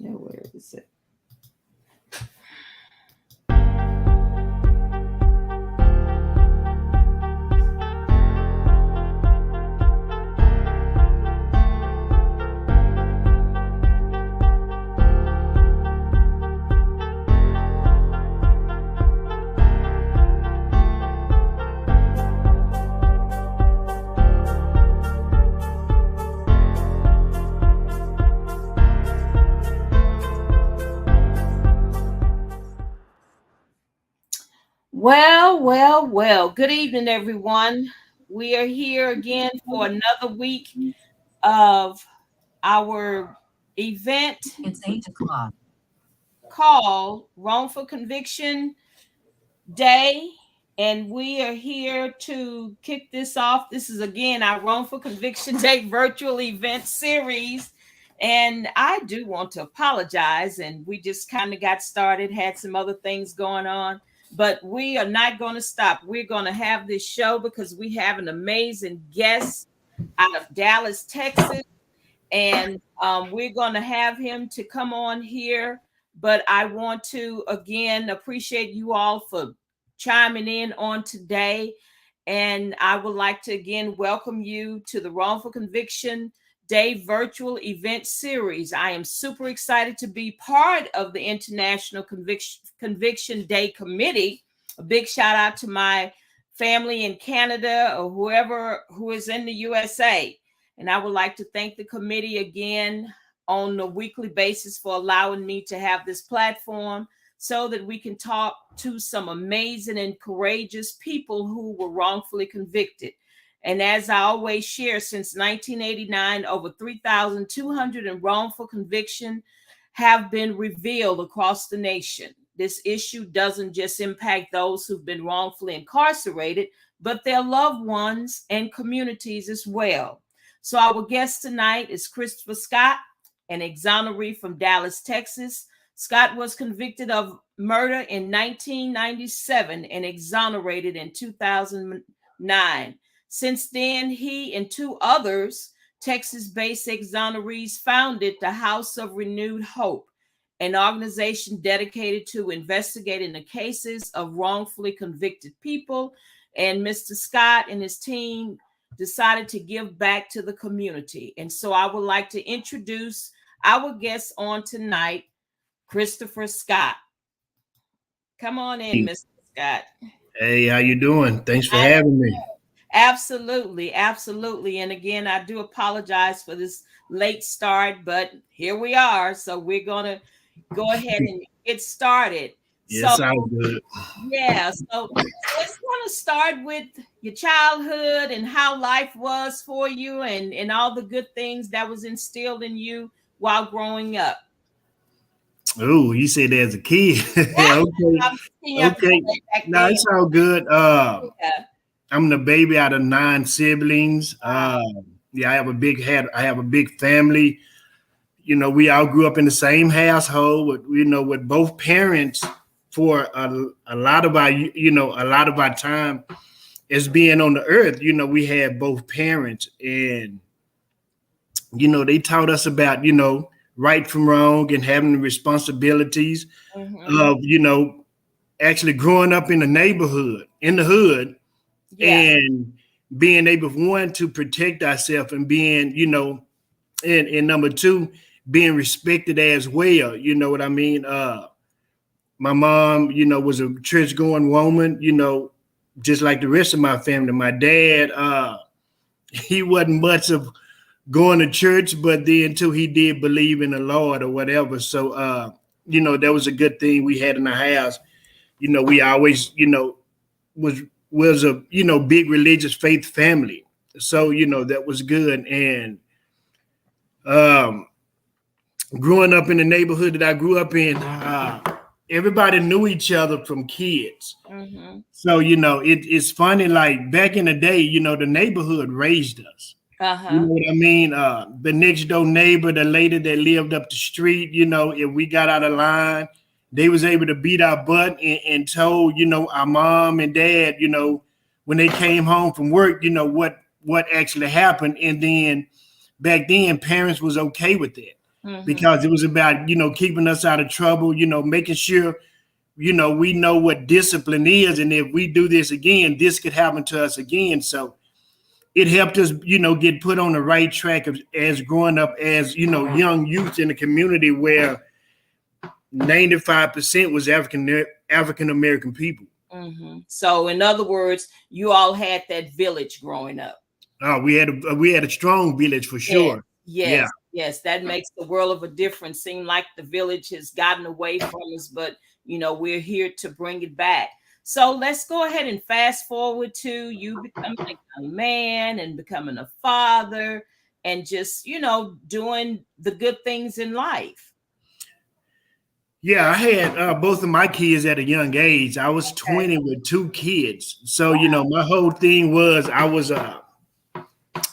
Yeah, where is it? Well. Good evening, everyone. We are here again for another week of our event It's 8 o'clock. called Wrongful Conviction Day. And we are here to kick this off. This is again our Wrongful Conviction Day virtual event series. And I do want to apologize. And we just kind of got started, had some other things going on. But we are not going to stop. We're going to have this show because we have an amazing guest out of Dallas, Texas. And we're going to have him to come on here. But I want to again appreciate you all for chiming in on today. And I would like to again welcome you to the Wrongful Conviction Day virtual event series. I am super excited to be part of the International Conviction Day Committee. A big shout out to my family in Canada or whoever who is in the USA. And I would like to thank the committee again on a weekly basis for allowing me to have this platform so that we can talk to some amazing and courageous people who were wrongfully convicted. And as I always share, since 1989, over 3,200 wrongful convictions have been revealed across the nation. This issue doesn't just impact those who've been wrongfully incarcerated, but their loved ones and communities as well. So our guest tonight is Christopher Scott, an exoneree from Dallas, Texas. Scott was convicted of murder in 1997 and exonerated in 2009. Since then, he and two others, Texas-based exonerees, founded the House of Renewed Hope, an organization dedicated to investigating the cases of wrongfully convicted people. And Mr. Scott and his team decided to give back to the community. And so I would like to introduce our guest on tonight, Christopher Scott. Come on in, Mr. Scott. Hey, how you doing? Thanks for having me. Absolutely. And again, I do apologize for this late start, but here we are. So we're going to go ahead and get started. Yes, sounds good. Yeah, so let's want to start with your childhood and how life was for you and all the good things that was instilled in you while growing up. Oh, you said as a kid. Okay. No, it's all good. I'm the baby out of 9 siblings. I have a big family. You know, we all grew up in the same household with both parents for a lot of our time as being on the earth. You know, we had both parents, and they taught us about right from wrong and having the responsibilities of actually growing up in the neighborhood, in the hood, and being able, one, to protect ourselves, and being and number two, being respected as well. You know what I mean? My mom, was a church-going woman, just like the rest of my family. My dad, he wasn't much of going to church, but then too, he did believe in the Lord or whatever. So, that was a good thing we had in the house. We always, was a, big religious faith family. So, that was good. And growing up in the neighborhood that I grew up in, everybody knew each other from kids. Mm-hmm. So, it's funny, like back in the day, the neighborhood raised us. Uh-huh. You know what I mean? The next door neighbor, the lady that lived up the street, if we got out of line, they was able to beat our butt and told, our mom and dad, when they came home from work, what actually happened. And then back then, parents was okay with that. because it was about, keeping us out of trouble, making sure, we know what discipline is. And if we do this again, this could happen to us again. So it helped us, get put on the right track as growing up as, young youth in a community where 95% was African American people. So in other words, you all had that village growing up. We had a strong village for sure. Yes, that makes the world of a difference. Seem like the village has gotten away from us, but we're here to bring it back. So let's go ahead and fast forward to you becoming a young man and becoming a father and just, doing the good things in life. Yeah, I had both of my kids at a young age. I was 20 with 2 kids. So, my whole thing was I was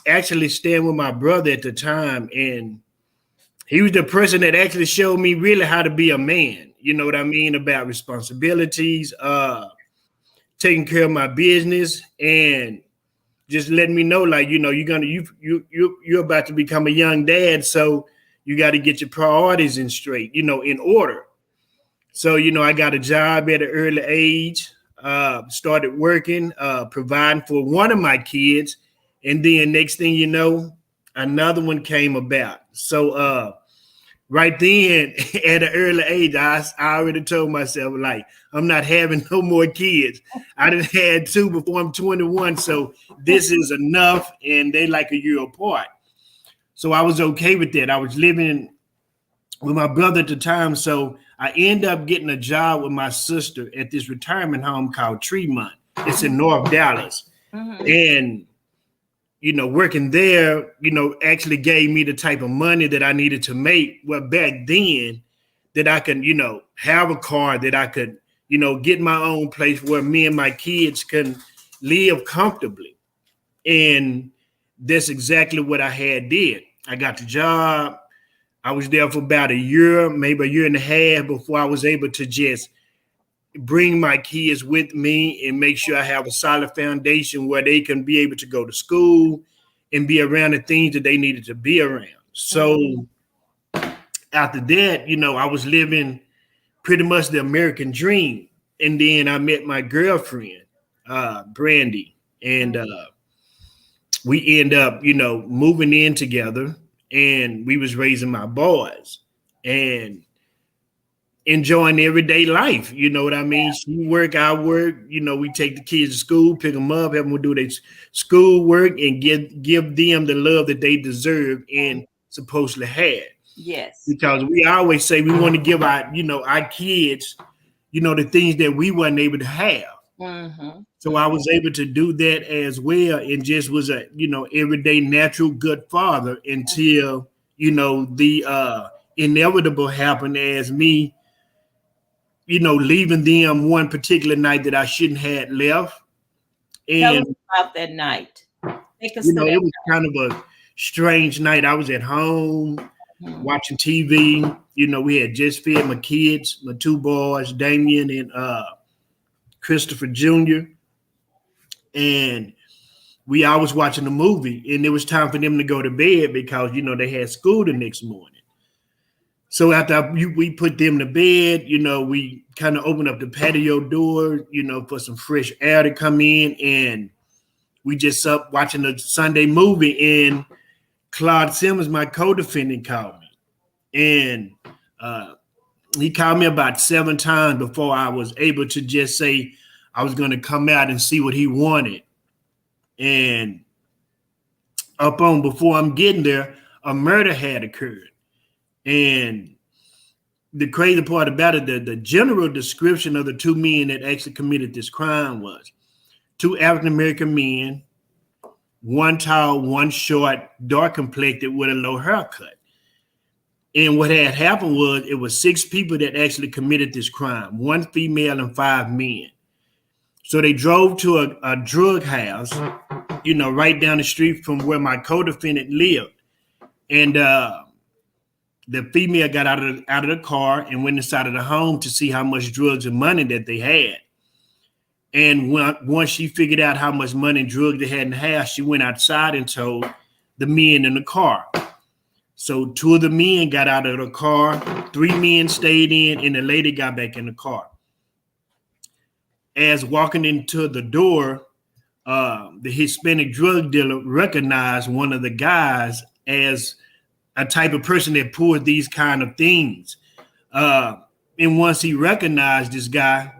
actually staying with my brother at the time. And he was the person that actually showed me really how to be a man. You know what I mean? About responsibilities, taking care of my business, and just letting me know, like, you're about to become a young dad. So you got to get your priorities in straight, in order. So, I got a job at an early age, started working, providing for one of my kids. And then next thing you know, another one came about. So right then at an early age, I already told myself, like, I'm not having no more kids. I done had 2 before I'm 21. So this is enough. And they like a year apart. So I was okay with that. I was living with my brother at the time. So I ended up getting a job with my sister at this retirement home called Tremont. It's in North Dallas. And, working there, actually gave me the type of money that I needed to make. Well, back then that I could, have a car, that I could, get my own place where me and my kids can live comfortably. And that's exactly what I had did. I got the job. I was there for about a year, maybe a year and a half before I was able to just bring my kids with me and make sure I have a solid foundation where they can be able to go to school and be around the things that they needed to be around. So after that, I was living pretty much the American dream. And then I met my girlfriend, Brandy, and we end up, moving in together. And we was raising my boys and enjoying everyday life. You know what I mean? She work, I work. We take the kids to school, pick them up, have them do their school work, and give them the love that they deserve and supposedly had. Yes. Because we always say we want to give our kids, the things that we weren't able to have. So I was able to do that as well, and just was a everyday natural good father until the inevitable happened as me leaving them one particular night that I shouldn't have left. And tell us about that night. It was kind of a strange night. I was at home watching TV. We had just fed my kids, my 2 boys, Damien and Christopher Jr. And we always watching the movie, and it was time for them to go to bed because, they had school the next morning. So after we put them to bed, we kind of opened up the patio door, for some fresh air to come in. And we just up watching a Sunday movie, and Claude Simmons, my co-defendant, called me. And he called me about 7 times before I was able to just say I was going to come out and see what he wanted. And before I'm getting there, a murder had occurred. And the crazy part about it, the general description of the 2 men that actually committed this crime was 2 African-American men, one tall, one short, dark complected with a low haircut. And what had happened was it was 6 people that actually committed this crime, 1 female and 5 men. So they drove to a drug house, right down the street from where my co-defendant lived. And the female got out of the car and went inside of the home to see how much drugs and money that they had. And once she figured out how much money and drugs they had in the house, she went outside and told the men in the car. So 2 of the men got out of the car, 3 men stayed in, and the lady got back in the car. As walking into the door, the Hispanic drug dealer recognized one of the guys as a type of person that pulled these kind of things. And once he recognized this guy,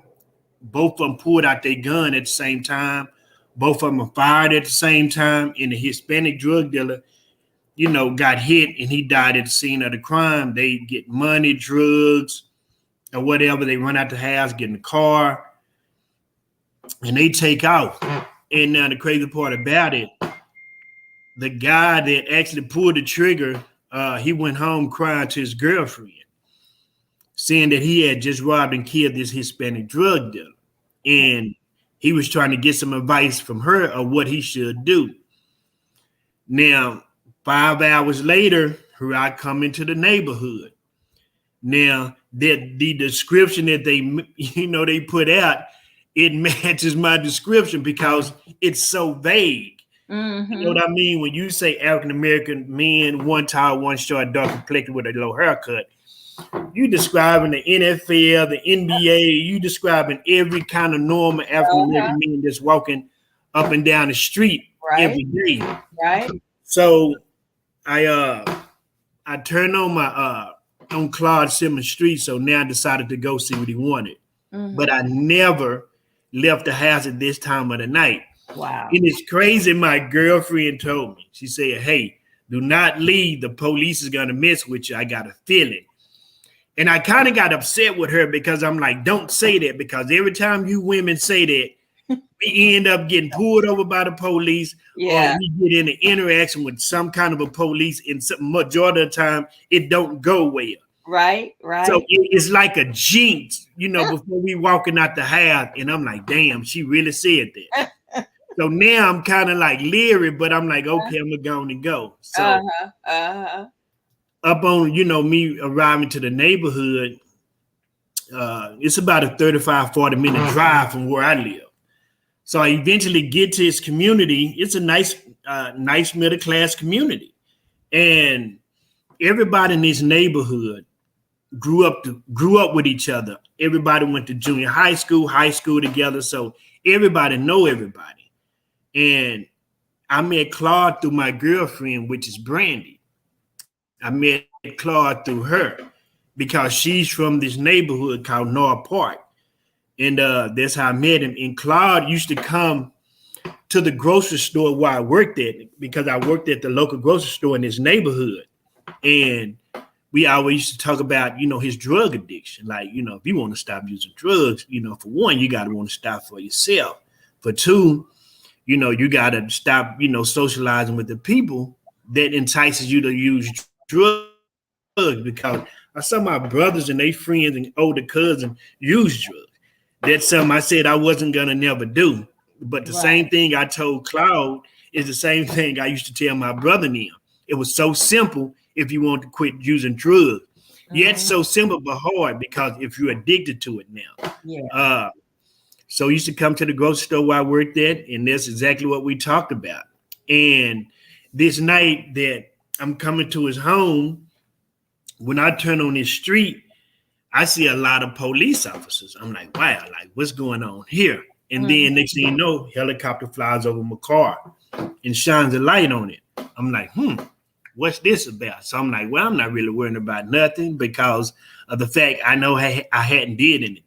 both of them pulled out their gun at the same time. Both of them fired at the same time, and the Hispanic drug dealer, got hit and he died at the scene of the crime. They get money, drugs, or whatever. They run out the house, get in the car, and they take off. And now the crazy part about it, the guy that actually pulled the trigger, he went home crying to his girlfriend, saying that he had just robbed and killed this Hispanic drug dealer. And he was trying to get some advice from her of what he should do. Now, 5 hours later, here I come into the neighborhood. Now, that the description that they put out, it matches my description because it's so vague. Mm-hmm. You know what I mean? When you say African-American men, one tall, one short, dark complected with a low haircut, you describing the NFL, the NBA, you describing every kind of normal African-American man that's walking up and down the street every day. Right. So I turned on my on Claude Simmons Street, so now I decided to go see what he wanted. Mm-hmm. But I never left the house at this time of the night. Wow. And it's crazy. My girlfriend told me, she said, "Hey, do not leave. The police is going to mess with you. I got a feeling." And I kind of got upset with her because I'm like, don't say that, because every time you women say that, we end up getting pulled over by the police, or we get in an interaction with some kind of a police, and majority of the time it don't go well. Right. So it's like a jinx, before we walking out the house, and I'm like, damn, she really said that. So now I'm kind of like leery, but I'm like, okay, I'm going to go. So up on, me arriving to the neighborhood, it's about a 35, 40-minute drive from where I live. So I eventually get to his community. It's a nice middle-class community. And everybody in this neighborhood grew up with each other. Everybody went to junior high school together. So everybody know everybody. And I met Claude through my girlfriend, which is Brandy. I met Claude through her because she's from this neighborhood called North Park. And that's how I met him. And Claude used to come to the grocery store where I worked at, because I worked at the local grocery store in this neighborhood. And we always used to talk about, his drug addiction. Like, if you want to stop using drugs, for one, you got to want to stop for yourself. For two, you got to stop, socializing with the people that entices you to use drugs, because I saw my brothers and their friends and older cousins use drugs. That's something I said I wasn't going to never do. But the same thing I told Claude is the same thing I used to tell my brother now. It was so simple if you want to quit using drugs. Yet so simple but hard, because if you're addicted to it now. So he used to come to the grocery store where I worked at, and that's exactly what we talked about. And this night that I'm coming to his home, when I turn on his street, I see a lot of police officers. I'm like, wow, like what's going on here? And then next thing you know, helicopter flies over my car and shines a light on it. I'm like, what's this about? So I'm like, well, I'm not really worrying about nothing because of the fact I know I hadn't did anything.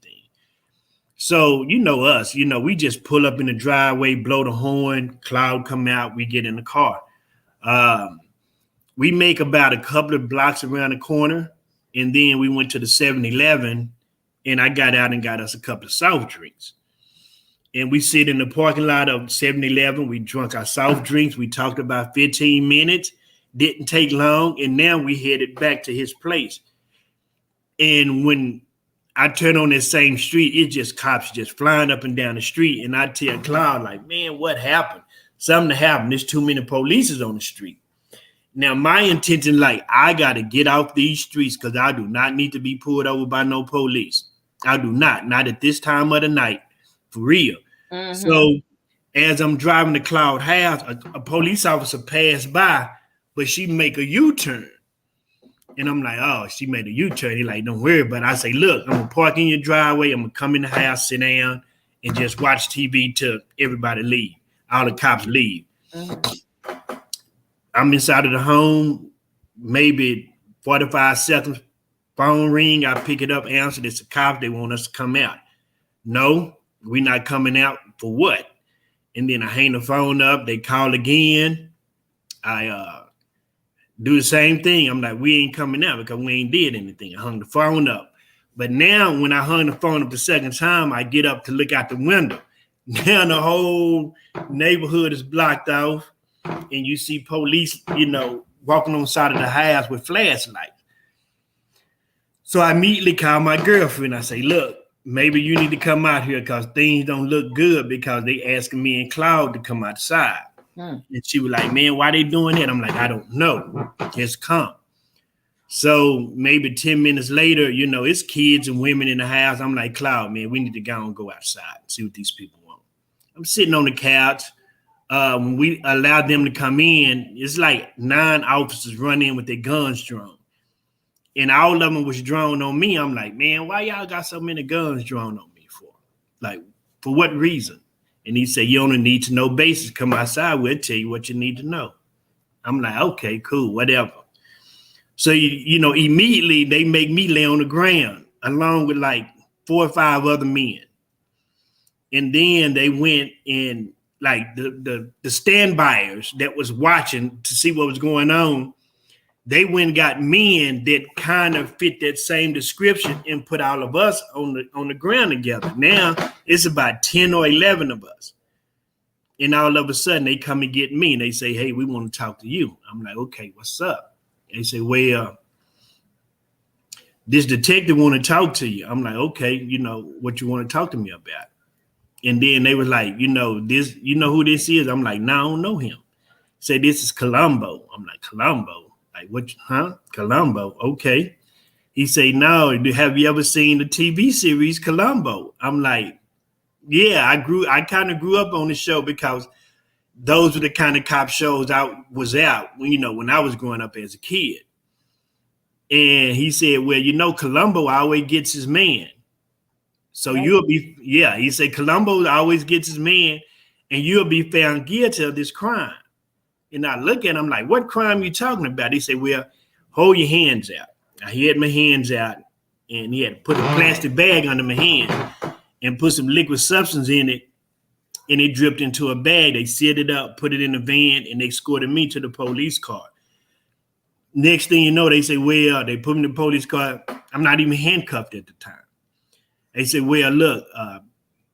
So, us, we just pull up in the driveway, blow the horn, Cloud come out, we get in the car. We make about a couple of blocks around the corner, and then we went to the 7-Eleven, and I got out and got us a couple of soft drinks. And we sit in the parking lot of 7-Eleven. We drank our soft drinks. We talked about 15 minutes. Didn't take long, and now we headed back to his place. And when I turn on that same street, it just cops just flying up and down the street. And I tell Cloud, like, man, what happened? Something happened. There's too many police on the street. Now, my intention, like, I got to get off these streets because I do not need to be pulled over by no police. I do not at this time of the night, for real. Mm-hmm. So as I'm driving to Cloud House, a police officer passed by, but she make a U-turn. And I'm like, oh, she made a U-turn. He like, don't worry about it. I say, look, I'm gonna park in your driveway. I'm gonna come in the house, sit down, and just watch TV till everybody leave. All the cops leave. Mm-hmm. I'm inside of the home, maybe 45 seconds. Phone ring, I pick it up, answer. It's the cops. They want us to come out. No, we're not coming out for what? And then I hang the phone up. They call again. I do the same thing. I'm like, we ain't coming out because we ain't did anything. I hung the phone up. But now when I hung the phone up the second time, I get up to look out the window. Now the whole neighborhood is blocked off, and you see police, walking on the side of the house with flashlights. So I immediately call my girlfriend. I say, look, maybe you need to come out here because things don't look good because they asking me and Claude to come outside. And she was like, man, why they doing that? I'm like, I don't know. Just come. So maybe 10 minutes later, it's kids and women in the house. I'm like, Claude, man, we need to go and go outside and see what these people want. I'm sitting on the couch. When we allowed them to come in, it's like 9 officers run in with their guns drawn. And all of them was drawn on me. I'm like, man, why y'all got so many guns drawn on me for? Like, for what reason? And he said, you on a need to know basis. Come outside, we'll tell you what you need to know. I'm like, okay, cool, whatever. So, immediately they make me lay on the ground along with like 4 or 5 other men. And then they went in, like the standbyers that was watching to see what was going on. They went and got men that kind of fit that same description and put all of us on the ground together. Now it's about 10 or 11 of us. And all of a sudden they come and get me and they say, hey, we want to talk to you. I'm like, okay, what's up? They say, well, this detective want to talk to you. I'm like, okay, what you want to talk to me about? And then they were like, this, who this is? I'm like, no, I don't know him. Say, this is Colombo. I'm like, Colombo? Like, what, huh? Colombo, okay. He say, no, have you ever seen the TV series Colombo? I'm like, yeah, I kind of grew up on the show because those were the kind of cop shows I was out when I was growing up as a kid. And he said, well, Colombo always gets his man. So you'll be, he said, Colombo always gets his man and you'll be found guilty of this crime. And I look at him like, what crime you talking about? He said, well, hold your hands out. I had my hands out and he had to put a plastic bag under my hand and put some liquid substance in it. And it dripped into a bag. They sealed it up, put it in the van, and they escorted me to the police car. Next thing you know, they say, well, they put me in the police car. I'm not even handcuffed at the time. They say, well, look,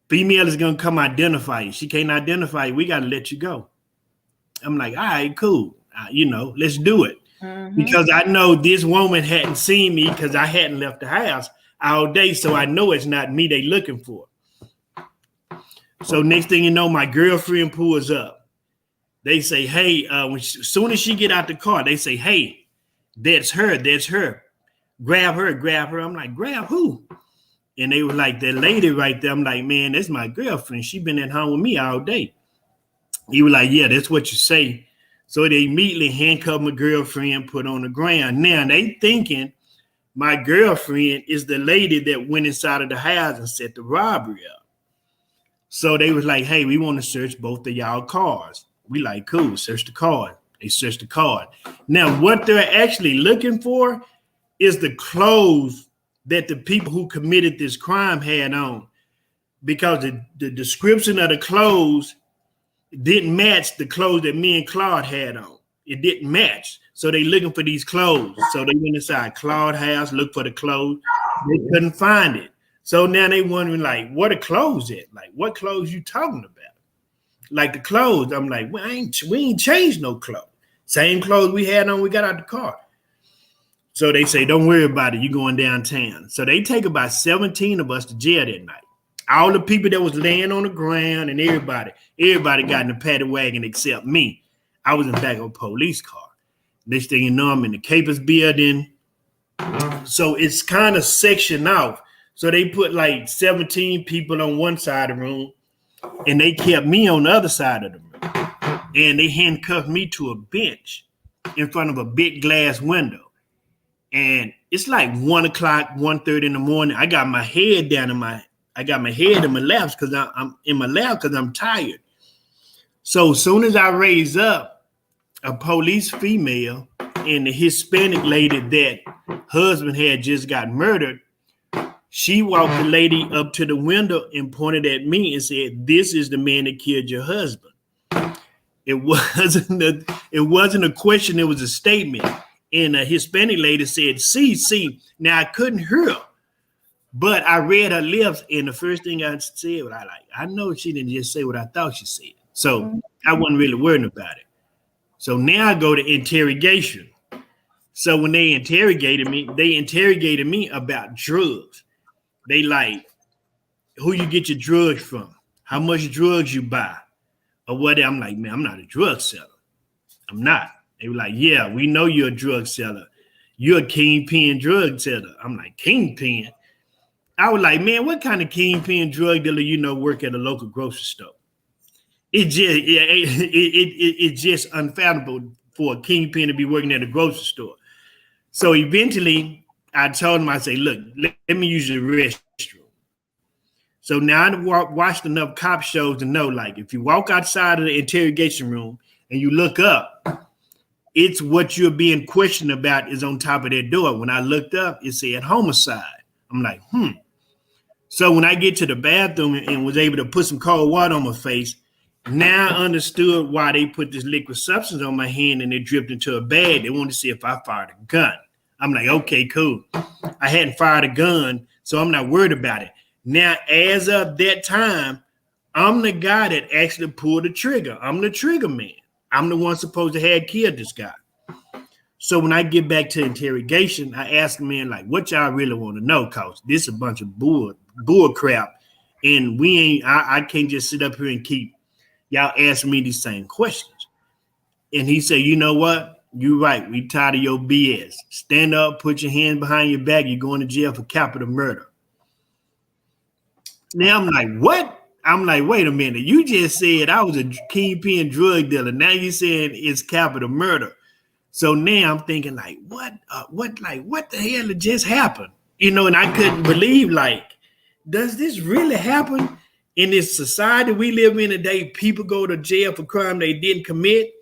female is going to come identify you. She can't identify you. We got to let you go. I'm like, all right, cool. Let's do it. Mm-hmm. Because I know this woman hadn't seen me because I hadn't left the house all day. So I know it's not me they looking for. So next thing you know, my girlfriend pulls up. They say, hey, as soon as she get out the car, they say, hey, that's her. Grab her. I'm like, grab who? And they were like, that lady right there. I'm like, man, that's my girlfriend. She been at home with me all day. He was like, yeah, that's what you say. So they immediately handcuffed my girlfriend, put on the ground. Now they thinking my girlfriend is the lady that went inside of the house and set the robbery up. So they was like, hey, we want to search both of y'all cars. We like, cool, search the car. They searched the car. Now what they're actually looking for is the clothes that the people who committed this crime had on, because the description of the clothes didn't match the clothes that me and Claude had on. It didn't match. So they looking for these clothes. So they went inside Claude's house, looked for the clothes. They couldn't find it. So now they wondering, like, what are clothes at? Like, what clothes you talking about? Like the clothes. I'm like, we ain't changed no clothes. Same clothes we had on, we got out the car. So they say, don't worry about it. You going downtown. So they take about 17 of us to jail that night. All the people that was laying on the ground and everybody got in the paddy wagon except me. I was in the back of a police car. Next thing you know, I'm in the Capers building. So it's kind of sectioned off. So they put like 17 people on one side of the room and they kept me on the other side of the room. And they handcuffed me to a bench in front of a big glass window. And it's like 1:00, 1:30 in the morning. I got my head in my laps because I'm in my lap because I'm tired. So as soon as I raise up, a police female and the Hispanic lady that husband had just got murdered, she walked the lady up to the window and pointed at me and said, "This is the man that killed your husband." It wasn't a question, it was a statement. And a Hispanic lady said, see. Now I couldn't hear her, but I read her lips, and the first thing I said was, I know she didn't just say what I thought she said. So I wasn't really worried about it. So now I go to interrogation. So when they interrogated me about drugs. They like, who you get your drugs from, how much drugs you buy, or what. I'm like, man, I'm not a drug seller. I'm not. They were like, yeah, we know you're a drug seller. You're a kingpin drug seller. I'm like, kingpin? I was like, man, what kind of kingpin drug dealer work at a local grocery store? It's just unfathomable for a kingpin to be working at a grocery store. So eventually I told him, I say, look, let me use the restroom. So now I watched enough cop shows to know, like, if you walk outside of the interrogation room and you look up, it's what you're being questioned about is on top of that door. When I looked up, it said homicide. I'm like, So when I get to the bathroom and was able to put some cold water on my face, now I understood why they put this liquid substance on my hand and it dripped into a bag. They wanted to see if I fired a gun. I'm like, okay, cool. I hadn't fired a gun, so I'm not worried about it. Now, as of that time, I'm the guy that actually pulled the trigger. I'm the trigger man. I'm the one supposed to have killed this guy. So when I get back to interrogation, I ask the man, like, what y'all really want to know? Cause this is a bunch of bull crap. And I can't just sit up here and keep y'all asking me these same questions. And he said, you know what? You're right. We tired of your BS. Stand up, put your hands behind your back. You're going to jail for capital murder. Now I'm like, what? I'm like, wait a minute. You just said I was a kingpin drug dealer. Now you saying it's capital murder. So now I'm thinking, like, what the hell had just happened? And I couldn't believe, like, does this really happen in this society we live in today? People go to jail for crime they didn't commit.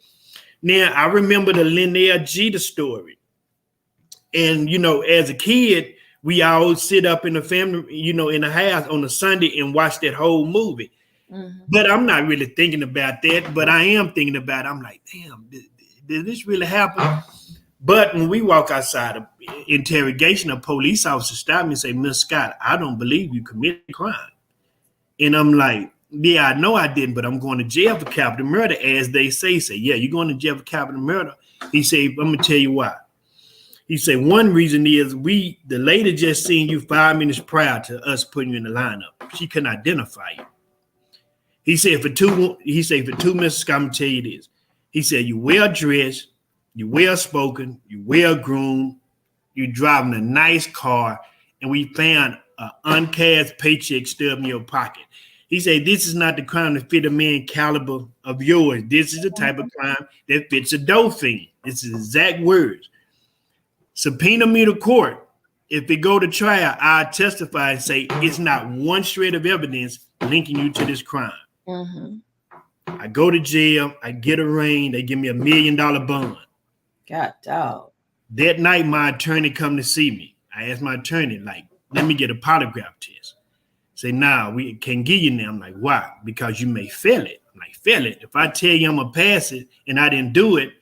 Now, I remember the Linnell Jeter story. And, as a kid, we all sit up in the family, in the house on a Sunday and watch that whole movie. Mm-hmm. But I'm not really thinking about that. But I am thinking about it. I'm like, damn, did this really happen? But when we walk outside of interrogation, a police officer stopped me and say, Miss Scott, I don't believe you committed a crime. And I'm like, yeah, I know I didn't, but I'm going to jail for capital murder, as they say. Yeah, you're going to jail for capital murder. He said, I'm going to tell you why. He said, one reason is the lady just seen you 5 minutes prior to us putting you in the lineup. She couldn't identify you. He said, for two minutes, Scott, I'm going to tell you this. He said, you well dressed, you well spoken, you well groomed, you driving a nice car, and we found an uncashed paycheck stub in your pocket. He said, this is not the crime that fit a man caliber of yours. This is the type of crime that fits a dope fiend. This is exact words. Subpoena me to court. If it go to trial, I testify and say it's not one shred of evidence linking you to this crime. Mm-hmm. I go to jail. I get arraigned. They give me $1 million bond. God, dog. That night, my attorney come to see me. I asked my attorney, like, let me get a polygraph test. Say, nah, we can't give you now. I'm like, why? Because you may fail it. I'm like, fail it. If I tell you I'm going to pass it and I didn't do it,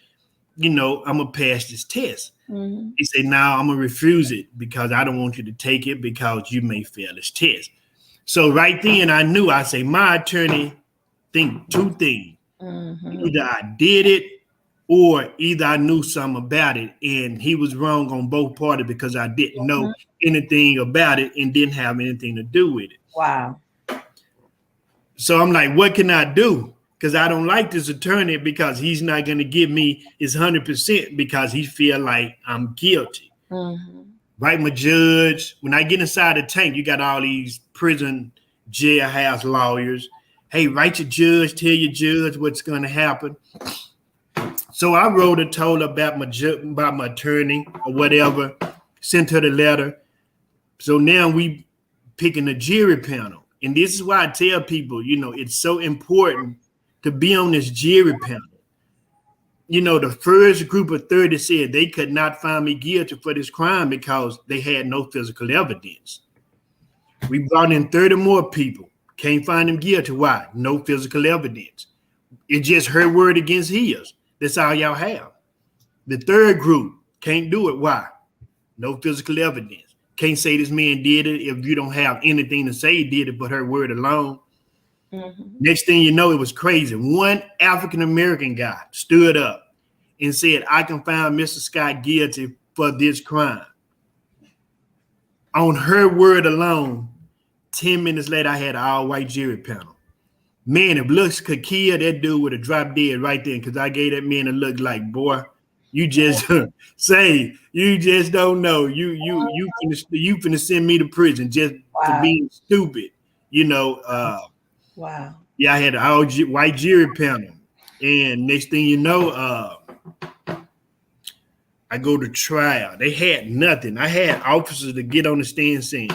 I'm going to pass this test. Mm-hmm. He said, nah, I'm going to refuse it because I don't want you to take it because you may fail this test. So right then I knew, I say, my attorney think two things. Mm-hmm. Either I did it or either I knew something about it, and he was wrong on both parties because I didn't know anything about it and didn't have anything to do with it. Wow. So I'm like, what can I do? Because I don't like this attorney because he's not going to give me his 100% because he feel like I'm guilty. Mm-hmm. Right, my judge. When I get inside the tank, you got all these prison jailhouse lawyers. Hey, write your judge, tell your judge what's going to happen. So I wrote and told about my attorney or whatever. sent her the letter. So now we picking a jury panel. And this is why I tell people, it's so important to be on this jury panel. The first group of 30 said they could not find me guilty for this crime because they had no physical evidence. We brought in 30 more people. Can't find them guilty. Why? No physical evidence. It's just her word against his. That's all y'all have. The third group can't do it. Why? No physical evidence. Can't say this man did it if you don't have anything to say he did it but her word alone. Mm-hmm. Next thing you know, it was crazy. One African-American guy stood up and said, I can find Mr. Scott guilty for this crime. On her word alone, 10 minutes later, I had an all-white jury panel. Man, if looks could kill, that dude would have dropped dead right then because I gave that man a look like, boy, you just say, you just don't know. You finna send me to prison just for being stupid. Wow. Yeah, I had an all-white jury panel. And next thing you know, I go to trial. They had nothing. I had officers to get on the stand saying,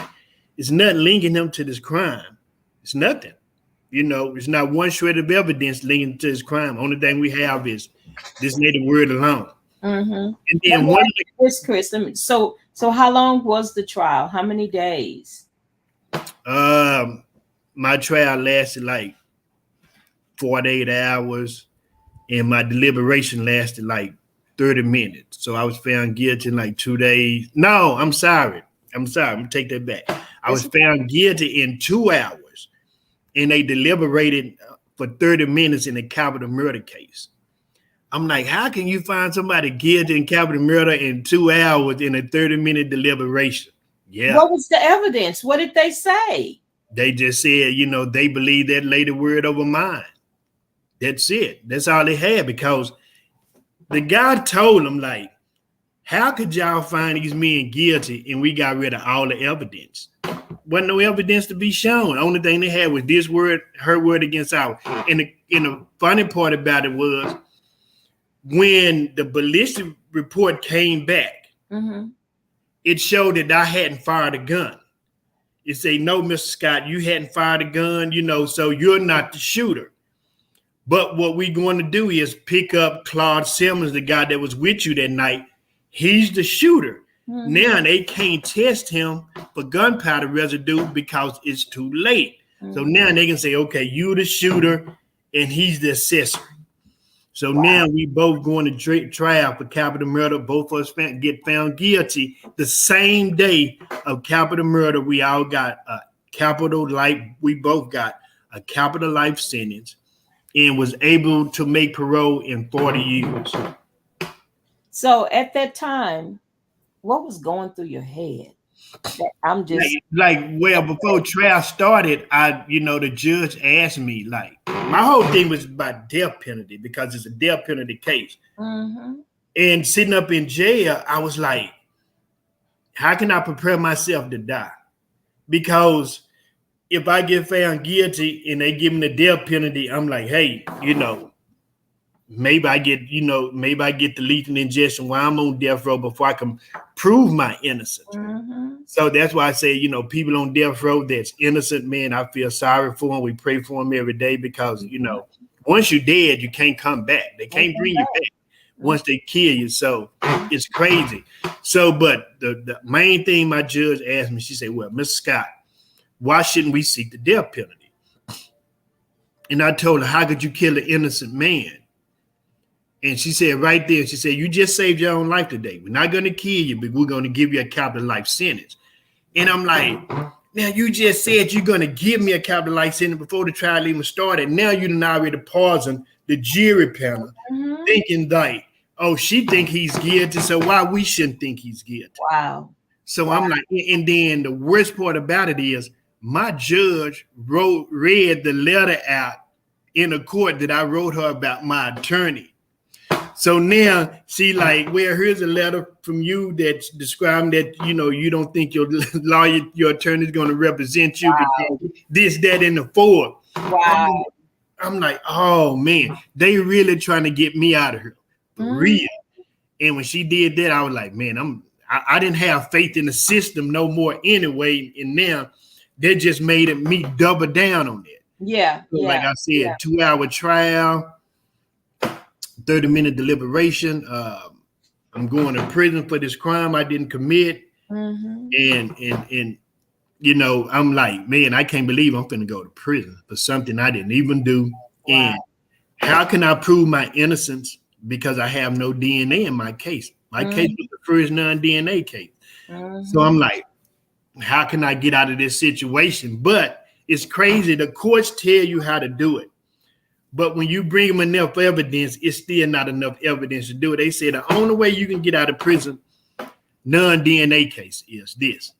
it's nothing linking them to this crime. It's nothing. It's not one shred of evidence linking to this crime. Only thing we have is this native word alone. Mm-hmm. And then Chris, so how long was the trial? How many days? My trial lasted like 48 hours, and my deliberation lasted like 30 minutes. So I was found guilty in like 2 days. No, I'm sorry. I'm gonna take that back. I was found guilty in 2 hours, and they deliberated for 30 minutes in a capital murder case. I'm like, how can you find somebody guilty in capital murder in 2 hours in a 30-minute deliberation? Yeah. What was the evidence? What did they say? They just said, they believe that lady word over mine. That's it. That's all they had, because the guy told them, like, how could y'all find these men guilty and we got rid of all the evidence? Wasn't no evidence to be shown. The only thing they had was this word, her word against ours. And the funny part about it was when the ballistic report came back, mm-hmm. it showed that I hadn't fired a gun. It said, no, Mr. Scott, you hadn't fired a gun, so you're not the shooter. But what we're going to do is pick up Claude Simmons, the guy that was with you that night. He's the shooter. Mm-hmm. Now they can't test him for gunpowder residue because it's too late. Mm-hmm. So now they can say, okay, you the shooter and he's the accessory. So now we both going to trial for capital murder. Both of us get found guilty the same day of capital murder. We all got a capital life. We both got a capital life sentence and was able to make parole in 40 years. So at that time, what was going through your head? I'm just before trial started, the judge asked me, like, my whole thing was about death penalty because it's a death penalty case. Mm-hmm. And sitting up in jail, I was like, how can I prepare myself to die? Because if I get found guilty and they give me the death penalty, I'm like, hey, maybe I get the lethal injection while I'm on death row before I can prove my innocence. Mm-hmm. So that's why I say, people on death row that's innocent, man, I feel sorry for them. We pray for them every day because, once you're dead, you can't come back. They can't bring you back once they kill you. So it's crazy. So, but the main thing my judge asked me, she said, well, Mr. Scott, why shouldn't we seek the death penalty? And I told her, how could you kill an innocent man? And she said right there, she said, you just saved your own life today. We're not going to kill you, but we're going to give you a capital life sentence. And I'm like, now you just said you're going to give me a capital life sentence before the trial even started. Now you're already pausing the jury panel, mm-hmm. thinking like, oh, she think he's guilty, so why we shouldn't think he's guilty? Wow. So I'm like, and then the worst part about it is my judge read the letter out in a court that I wrote her about my attorney. So now she like, well, here's a letter from you that's describing that, you don't think your lawyer, your attorney is going to represent you because this, that, and the fourth. Wow. I'm like, oh, man, they really trying to get me out of here. For real. And when she did that, I was like, man, I didn't have faith in the system no more anyway. And now they just made me double down on it. Yeah. So like I said, 2-hour trial, 30-minute deliberation. I'm going to prison for this crime I didn't commit. And you know, I'm like, man, I can't believe I'm finna go to prison for something I didn't even do. Wow. And how can I prove my innocence? Because I have no DNA in my case. My case was the first non-DNA case. So I'm like, how can I get out of this situation? But it's crazy. The courts tell you how to do it. But when you bring them enough evidence, it's still not enough evidence to do it. They say the only way you can get out of prison, non-DNA case, is this.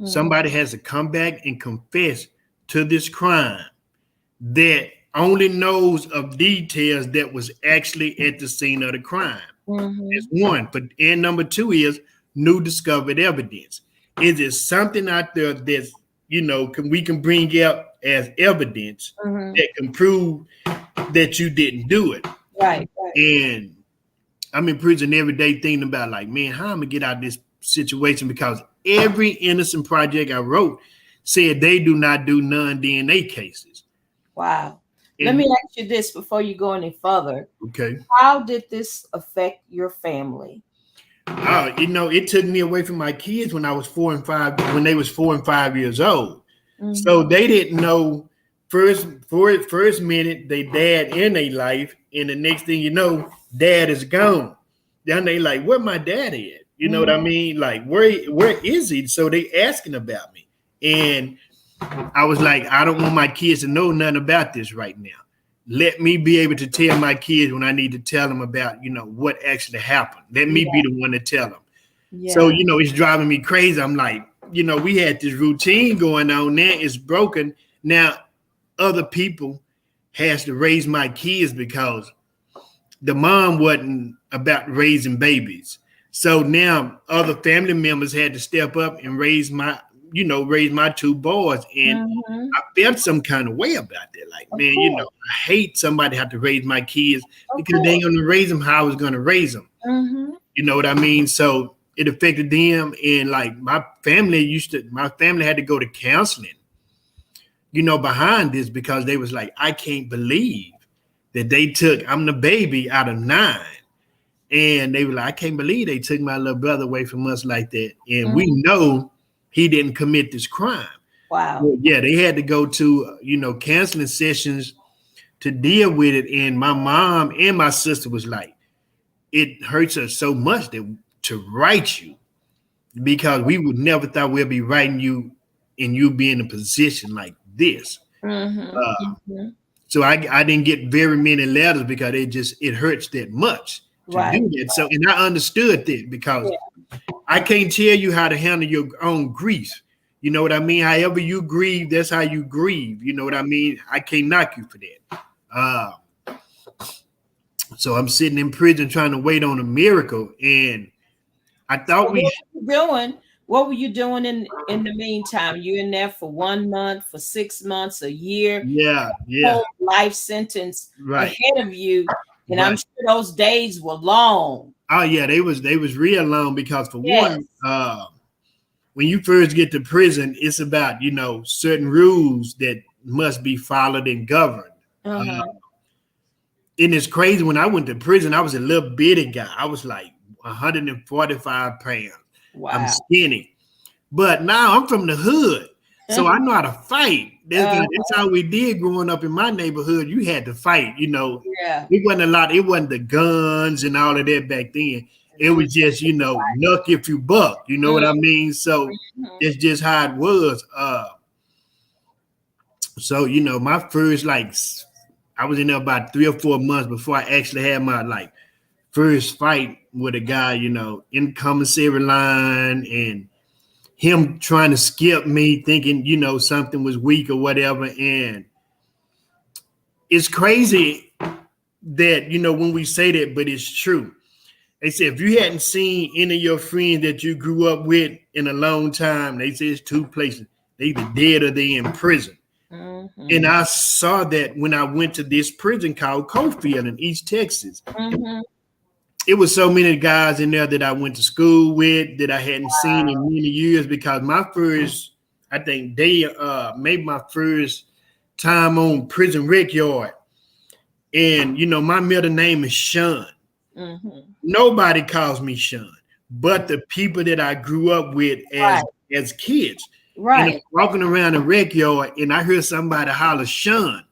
Somebody has to come back and confess to this crime that only knows of details that was actually at the scene of the crime. That's one. But and number two is new discovered evidence. Is there something out there that's, you know, we can bring out as evidence that can prove that you didn't do it? Right. And I'm in prison every day thinking about, like, man, how I'm gonna get out of this situation, because every innocent project I wrote said they do not do non-DNA cases. Wow. Let me ask you this before you go any further. Okay. How did this affect your family? You know, it took me away from my kids when I was 4 and 5, when they was 4 and 5 years old. So they didn't know first minute they dad in their life, and the next thing you know, dad is gone. Then they like, where my dad at? You know what I mean? Like, where is he? So they asking about me. And I was like, I don't want my kids to know nothing about this right now. Let me be able to tell my kids when I need to tell them about, you know, what actually happened. Let me be the one to tell them. So, you know, it's driving me crazy. I'm like, you know, we had this routine going on there. It's broken. Now, other people has to raise my kids because the mom wasn't about raising babies. So now other family members had to step up and raise my 2 boys. And I felt some kind of way about that. Like, man, you know, I hate somebody have to raise my kids because they ain't going to raise them how I was going to raise them. You know what I mean? So it affected them. And like my family had to go to counseling, you know, behind this, because they was like, I can't believe that I'm the baby out of 9. And they were like, I can't believe they took my little brother away from us like that. And we know he didn't commit this crime. Wow. Well, yeah, they had to go to, you know, counseling sessions to deal with it. And my mom and my sister was like, it hurts us so much to write you, because we would never thought we'd be writing you and you be in a position like this. So I didn't get very many letters because it hurts that much to do that. So, and I understood that, because I can't tell you how to handle your own grief. You know what I mean? However you grieve, that's how you grieve. You know what I mean? I can't knock you for that. So I'm sitting in prison trying to wait on a miracle. And I thought what were you doing in the meantime? You in there for 1 month, for 6 months, a year? Yeah. Whole life sentence ahead of you. And I'm sure those days were long. Oh yeah, they was real long, because for one, when you first get to prison, it's about, you know, certain rules that must be followed and governed. And it's crazy, when I went to prison, I was a little bitty guy. I was like 145 pounds. Wow. I'm skinny. But now I'm from the hood, so I know how to fight. That's how we did growing up in my neighborhood. You had to fight, you know. It wasn't the guns and all of that back then. It was just, you know, knuck if you buck, you know what I mean? So it's just how it was. So, you know, my first, like, I was in there about 3 or 4 months before I actually had my, like, first fight with a guy, you know, in the commissary line, and him trying to skip me, thinking, you know, something was weak or whatever. And it's crazy that, you know, when we say that, but it's true. They say if you hadn't seen any of your friends that you grew up with in a long time, they say it's 2 places. They either dead or they in prison. And I saw that when I went to this prison called Cofield in East Texas. it was so many guys in there that I went to school with that I hadn't seen in Wow. many years because my first, I think they maybe my first time on Prison Rec Yard. And you know, my middle name is Sean. Mm-hmm. Nobody calls me Sean, but the people that I grew up with Right. as kids. And I'm Right. walking around the rec yard and I heard somebody holler Sean.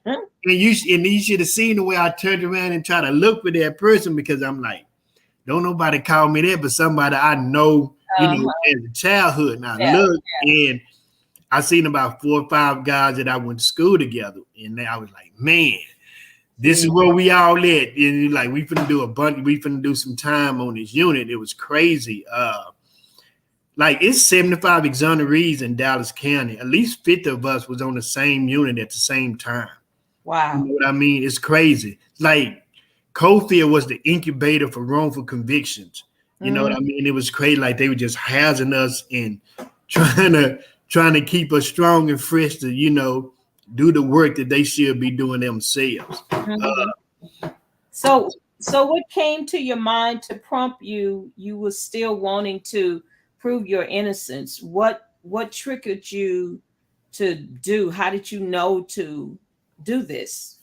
And you should have seen the way I turned around and tried to look for that person because I'm like, don't nobody call me that, but somebody I know, you know, Uh-huh. as a childhood. And I Yeah. looked and I seen about 4 or 5 guys that I went to school together. And I was like, man, this is Yeah. where we all at. And like we finna do we finna do some time on this unit. It was crazy. Like it's 75 exonerees in Dallas County. At least 50 of us was on the same unit at the same time. You Wow. know what I mean? It's crazy. Like Cofield was the incubator for wrongful convictions. You know what Mm. I mean? It was crazy. Like they were just housing us and trying to keep us strong and fresh to, you know, do the work that they should be doing themselves. Mhm. So what came to your mind to prompt you? You were still wanting to prove your innocence. What triggered you to do? How did you know to do this?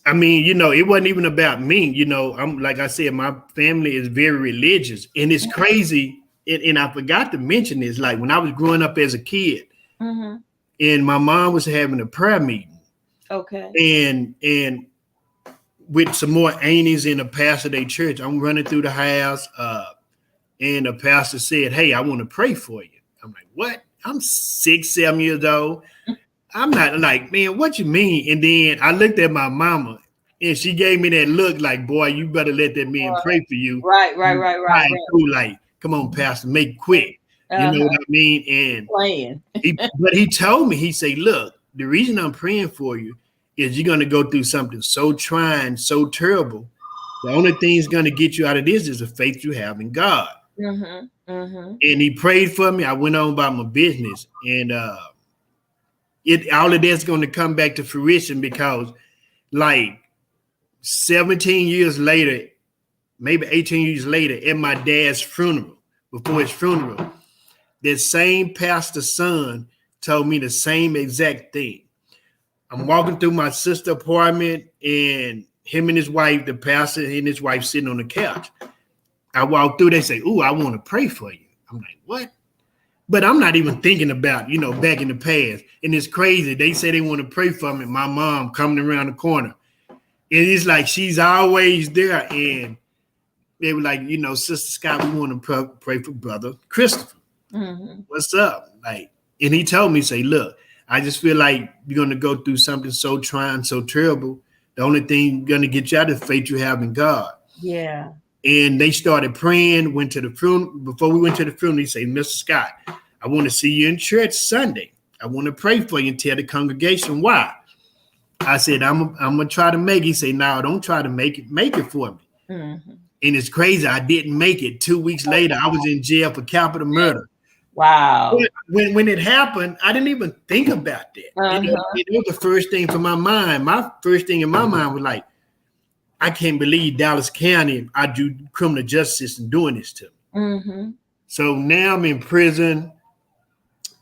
I mean, you know, it wasn't even about me. You know, I'm like I said, my family is very religious, and it's crazy. And I forgot to mention this. Like when I was growing up as a kid, Mm-hmm. and my mom was having a prayer meeting, Okay. and with some more aunties in the pastor day church, I'm running through the house, and the pastor said, "Hey, I want to pray for you." I'm like, "What?" I'm 6, 7 years old. I'm not like, man, what you mean? And then I looked at my mama and she gave me that look like, boy, you better let that man pray for you. Right, right, right, right, Right, cool, like, come on, Pastor, make it quick. You know Uh-huh. what I mean? And Playing. but he told me, he said, look, the reason I'm praying for you is you're gonna go through something so trying, so terrible. The only thing that's gonna get you out of this is the faith you have in God. Mm-hmm. Mm-hmm. And he prayed for me. I went on about my business. And it all of that's going to come back to fruition because like 17 years later, maybe 18 years later, at my dad's funeral, before his funeral, that same pastor's son told me the same exact thing. I'm walking through my sister's apartment and him and his wife, the pastor and his wife sitting on the couch. I walk through, they say, "Ooh, I want to pray for you." I'm like, "What?" But I'm not even thinking about, you know, back in the past. And it's crazy. They say they want to pray for me. My mom coming around the corner. And it's like she's always there. And they were like, you know, Sister Scott, we want to pray for Brother Christopher. Mm-hmm. What's up? Like, and he told me, say, look, I just feel like you're going to go through something so trying, so terrible. The only thing going to get you out of faith you have in God. Yeah. And they started praying, went to the funeral. Before we went to the funeral, he said, Mr. Scott, I want to see you in church Sunday. I want to pray for you and tell the congregation why. I said, I'm going to try to make it. He said, no, don't try to make it for me. Mm-hmm. And it's crazy. I didn't make it. 2 weeks later, I was in jail for capital murder. Wow. When it happened, I didn't even think about that. Uh-huh. It was the first thing for my mind. My first thing in my mind was like, I can't believe Dallas County, I do criminal justice system doing this to me. Mm-hmm. So now I'm in prison.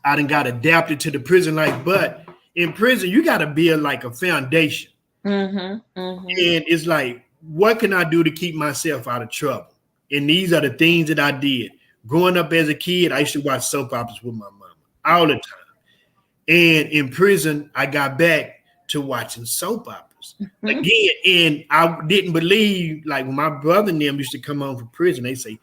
I done got adapted to the prison life, but in prison, you got to build like a foundation. Mm-hmm. Mm-hmm. And it's like, what can I do to keep myself out of trouble? And these are the things that I did. Growing up as a kid, I used to watch soap operas with my mama all the time. And in prison, I got back to watching soap operas again. And I didn't believe, like when my brother and them used to come home from prison, they say,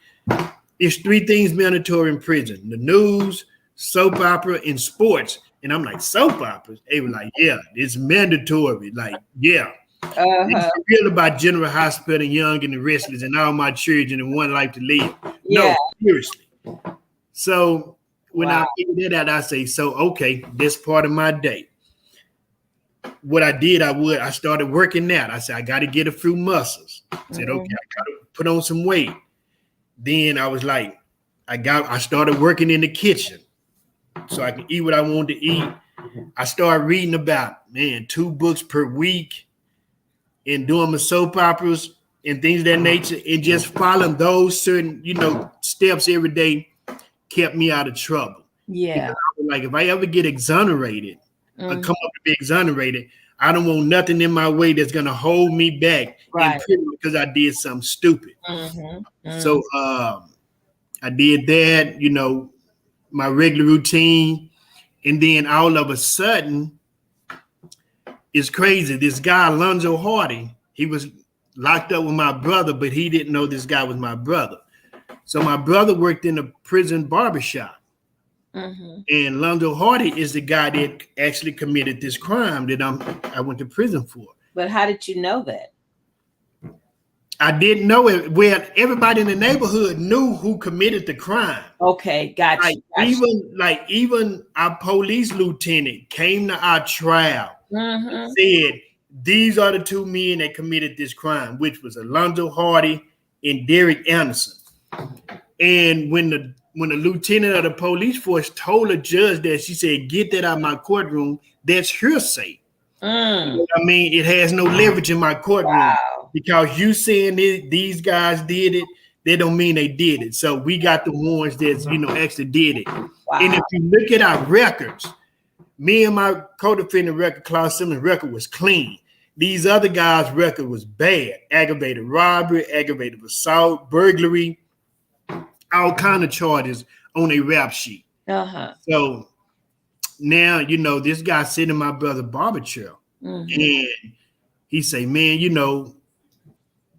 it's 3 things mandatory in prison: the news, soap opera, and sports. And I'm like, soap operas? They were like, yeah, it's mandatory. Like, yeah. Uh-huh. It's real about General Hospital and Young and the Restless and all my children and one life to live. Yeah. No, seriously. So when Wow. I figured that out, I say, so okay, this part of my day. What I did, I started working out. I said, I got to get a few muscles. I said, okay, I got to put on some weight. Then I was like, I started working in the kitchen so I can eat what I wanted to eat. I started reading about, 2 books per week and doing my soap operas. and things of that nature, and just following those certain, steps every day kept me out of trouble. Yeah. Like if I ever get exonerated, I come up to be exonerated, I don't want nothing in my way that's gonna hold me back in prison because I did something stupid. So I did that, my regular routine, and then all of a sudden, it's crazy. This guy, Alonzo Hardy, he was locked up with my brother, but he didn't know this guy was my brother. So my brother worked in a prison barbershop. And Alonzo Hardy is the guy that actually committed this crime that I went to prison for. But how did you know that? I didn't know it. Well, everybody in the neighborhood knew who committed the crime. Okay, gotcha. Even our police lieutenant came to our trial and said, these are the two men that committed this crime, which was Alonzo Hardy and Derek Anderson. And when the lieutenant of the police force told the judge that, she said, get that out of my courtroom, that's hearsay. I mean, it has no leverage in my courtroom because you saying these guys did it, they don't mean they did it. So we got the ones that, actually did it. And if you look at our records, me and my co-defendant record, Klaus Simmons' record was clean. These other guys' record was bad. Aggravated robbery, aggravated assault, burglary, all kind of charges on a rap sheet. So now, this guy sitting in my brother's barber chair, and he say, man,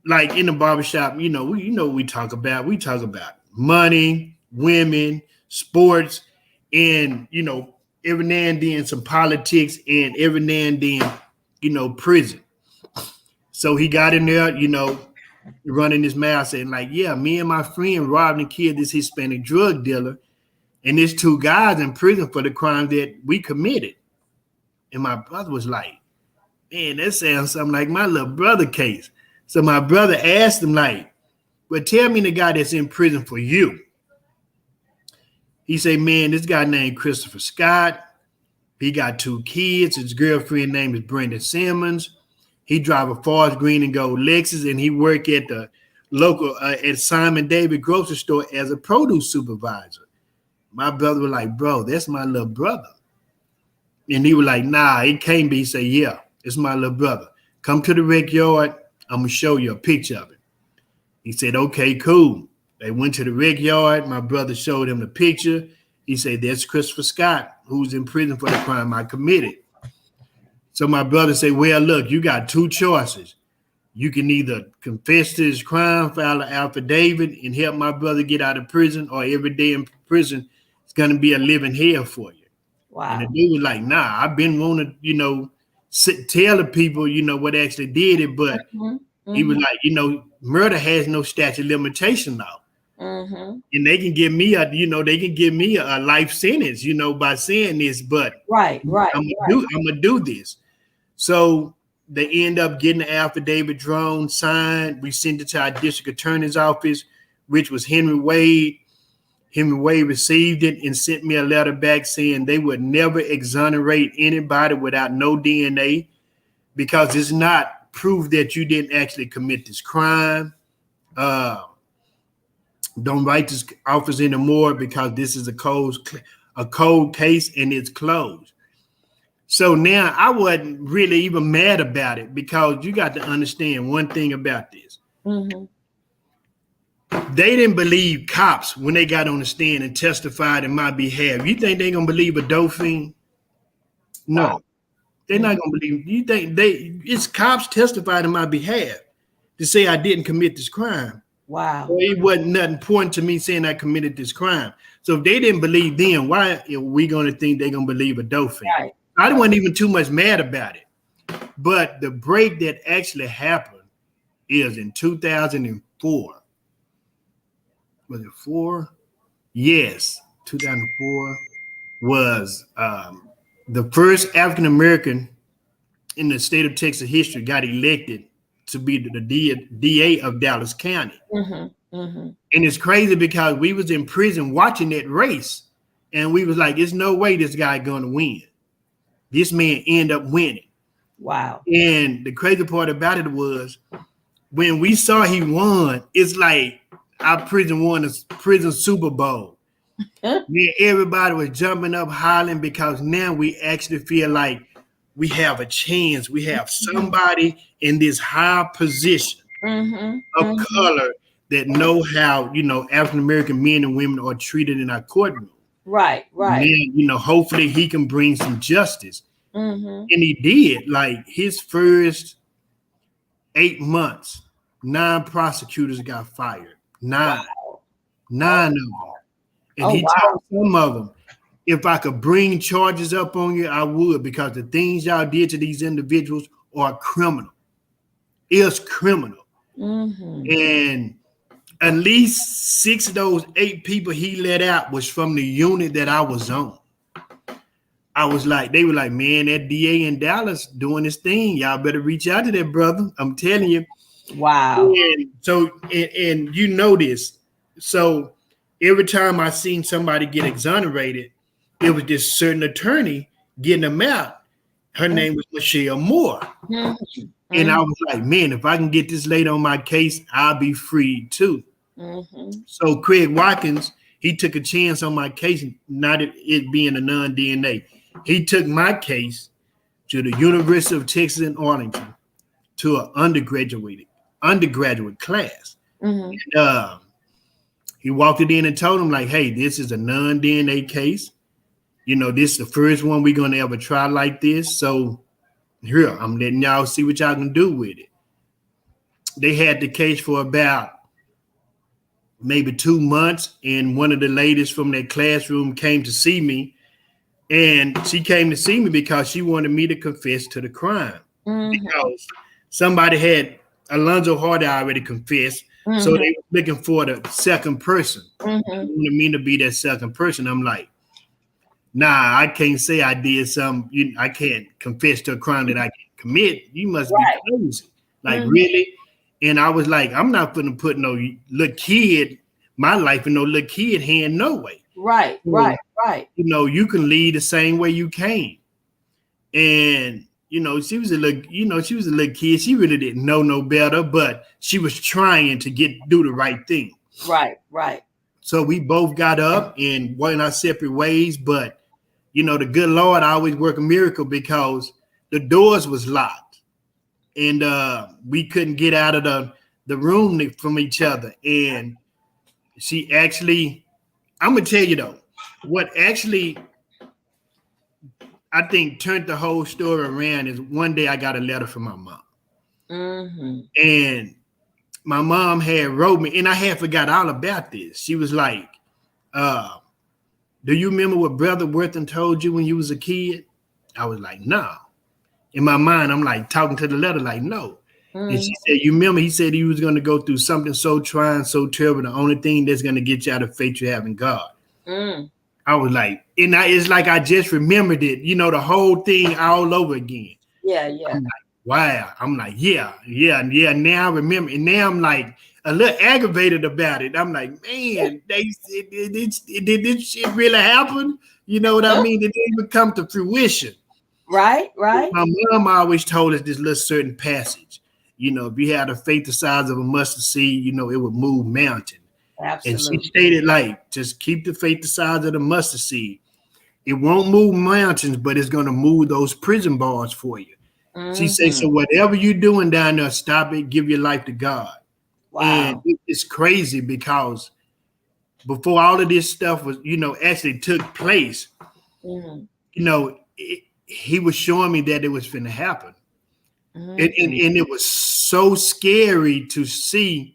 like in the barbershop, we talk about money, women, sports, and, every now and then some politics, and every now and then, prison. So he got in there, running his mouth saying like, yeah, me and my friend robbed and killed this Hispanic drug dealer, and there's two guys in prison for the crime that we committed. And my brother was like, man, that sounds something like my little brother case. So my brother asked him like, well, tell me the guy that's in prison for you. He said, man, this guy named Christopher Scott. He got 2 kids. His girlfriend name is Brenda Simmons. He drive a Forest Green and Gold Lexus, and he work at the local at Simon David grocery store as a produce supervisor. My brother was like, bro, that's my little brother. And he was like, nah, it can't be. He said, yeah, it's my little brother. Come to the rec yard. I'm going to show you a picture of it. He said, okay, cool. They went to the rec yard. My brother showed him the picture. He said, that's Christopher Scott, who's in prison for the crime I committed. So my brother said, well, look, you got 2 choices. You can either confess to this crime, file an affidavit, and help my brother get out of prison, or every day in prison, it's going to be a living hell for you. Wow. And the dude was like, nah, I've been wanting to, tell the people, what actually did it. But he was like, murder has no statute of limitation law. And they can give me a life sentence, by saying this, but I'm gonna do this. So they end up getting the affidavit drawn, signed. We sent it to our district attorney's office, which was Henry Wade. Henry Wade received it and sent me a letter back saying they would never exonerate anybody without no DNA, because it's not proof that you didn't actually commit this crime. Don't write this office anymore because this is a cold case and it's closed. So now I wasn't really even mad about it, because you got to understand one thing about this. They didn't believe cops when they got on the stand and testified in my behalf. You think they're going to believe a dope fiend? No, they're not going to believe. You think it's cops testified in my behalf to say I didn't commit this crime. Wow. So it wasn't nothing important to me saying I committed this crime. So if they didn't believe them, why are we going to think they're going to believe a dope fiend? Right. I wasn't even too much mad about it. But the break that actually happened is in 2004. Was it 4? Yes, 2004 was the first African-American in the state of Texas history got elected to be the DA of Dallas County. And it's crazy because we was in prison watching that race, and we was like, there's no way this guy going to win. This man ended up winning. Wow. And the crazy part about it was when we saw he won, it's like our prison won a prison Super Bowl. Man, everybody was jumping up, hollering, because now we actually feel like we have a chance. We have somebody in this high position of color that know how, African American men and women are treated in our courtroom. Right. And then, hopefully he can bring some justice. And he did. Like his first 8 months, 9 prosecutors got fired. Nine of them. And he told some of them, if I could bring charges up on you, I would, because the things y'all did to these individuals are criminal. It's criminal. And at least 6 of those 8 people he let out was from the unit that I was on. They were like, man, that DA in Dallas doing his thing. Y'all better reach out to that brother. I'm telling you. Wow. And so, and you know this. So every time I seen somebody get exonerated, it was this certain attorney getting them out. Her name was Michelle Moore. And I was like, man, if I can get this lady on my case, I'll be free too. So Craig Watkins, he took a chance on my case, not it being a non-DNA. He took my case to the University of Texas in Arlington to an undergraduate class. And, he walked it in and told him, like, hey, this is a non-DNA case. This is the first one we're going to ever try like this. So here, I'm letting y'all see what y'all can do with it. They had the case for about maybe 2 months, and one of the ladies from that classroom came to see me. And she came to see me because she wanted me to confess to the crime. Because somebody had Alonzo Hardy already confessed. So they were looking for the second person. They wanted me to be that second person. I'm like, nah, I can't say I did something. I can't confess to a crime that I can't commit. You must be crazy. Like, really? And I was like, I'm not going to put no little kid, my life in no little kid hand, no way. Right. You can lead the same way you came. And, she was a little kid. She really didn't know no better, but she was trying to do the right thing. Right. So we both got up and went our separate ways. But, the good Lord always work a miracle, because the doors was locked and we couldn't get out of the room from each other. And she actually, I'm going to tell you though, what actually I think turned the whole story around is one day I got a letter from my mom. And my mom had wrote me, and I had forgot all about this. She was like, do you remember what Brother Worthing told you when you was a kid? I was like, no. In my mind, I'm like talking to the letter, like, no. And she said, you remember, he said he was going to go through something so trying, so terrible. The only thing that's going to get you out of faith you have in God. I was like, and it's like I just remembered it, the whole thing all over again. Yeah. I'm like, wow. I'm like, yeah. Now I remember. And now I'm like a little aggravated about it. I'm like, man, did this shit really happen? You know what I mean? It didn't even come to fruition. Right. My mom always told us this little certain passage. If you had a faith the size of a mustard seed, it would move mountain. Absolutely. And she stated, like, just keep the faith the size of the mustard seed. It won't move mountains, but it's going to move those prison bars for you. She said, so whatever you're doing down there, stop it, give your life to God. Wow. And it's crazy because before all of this stuff was, actually took place, he was showing me that it was finna happen. And it was so scary to see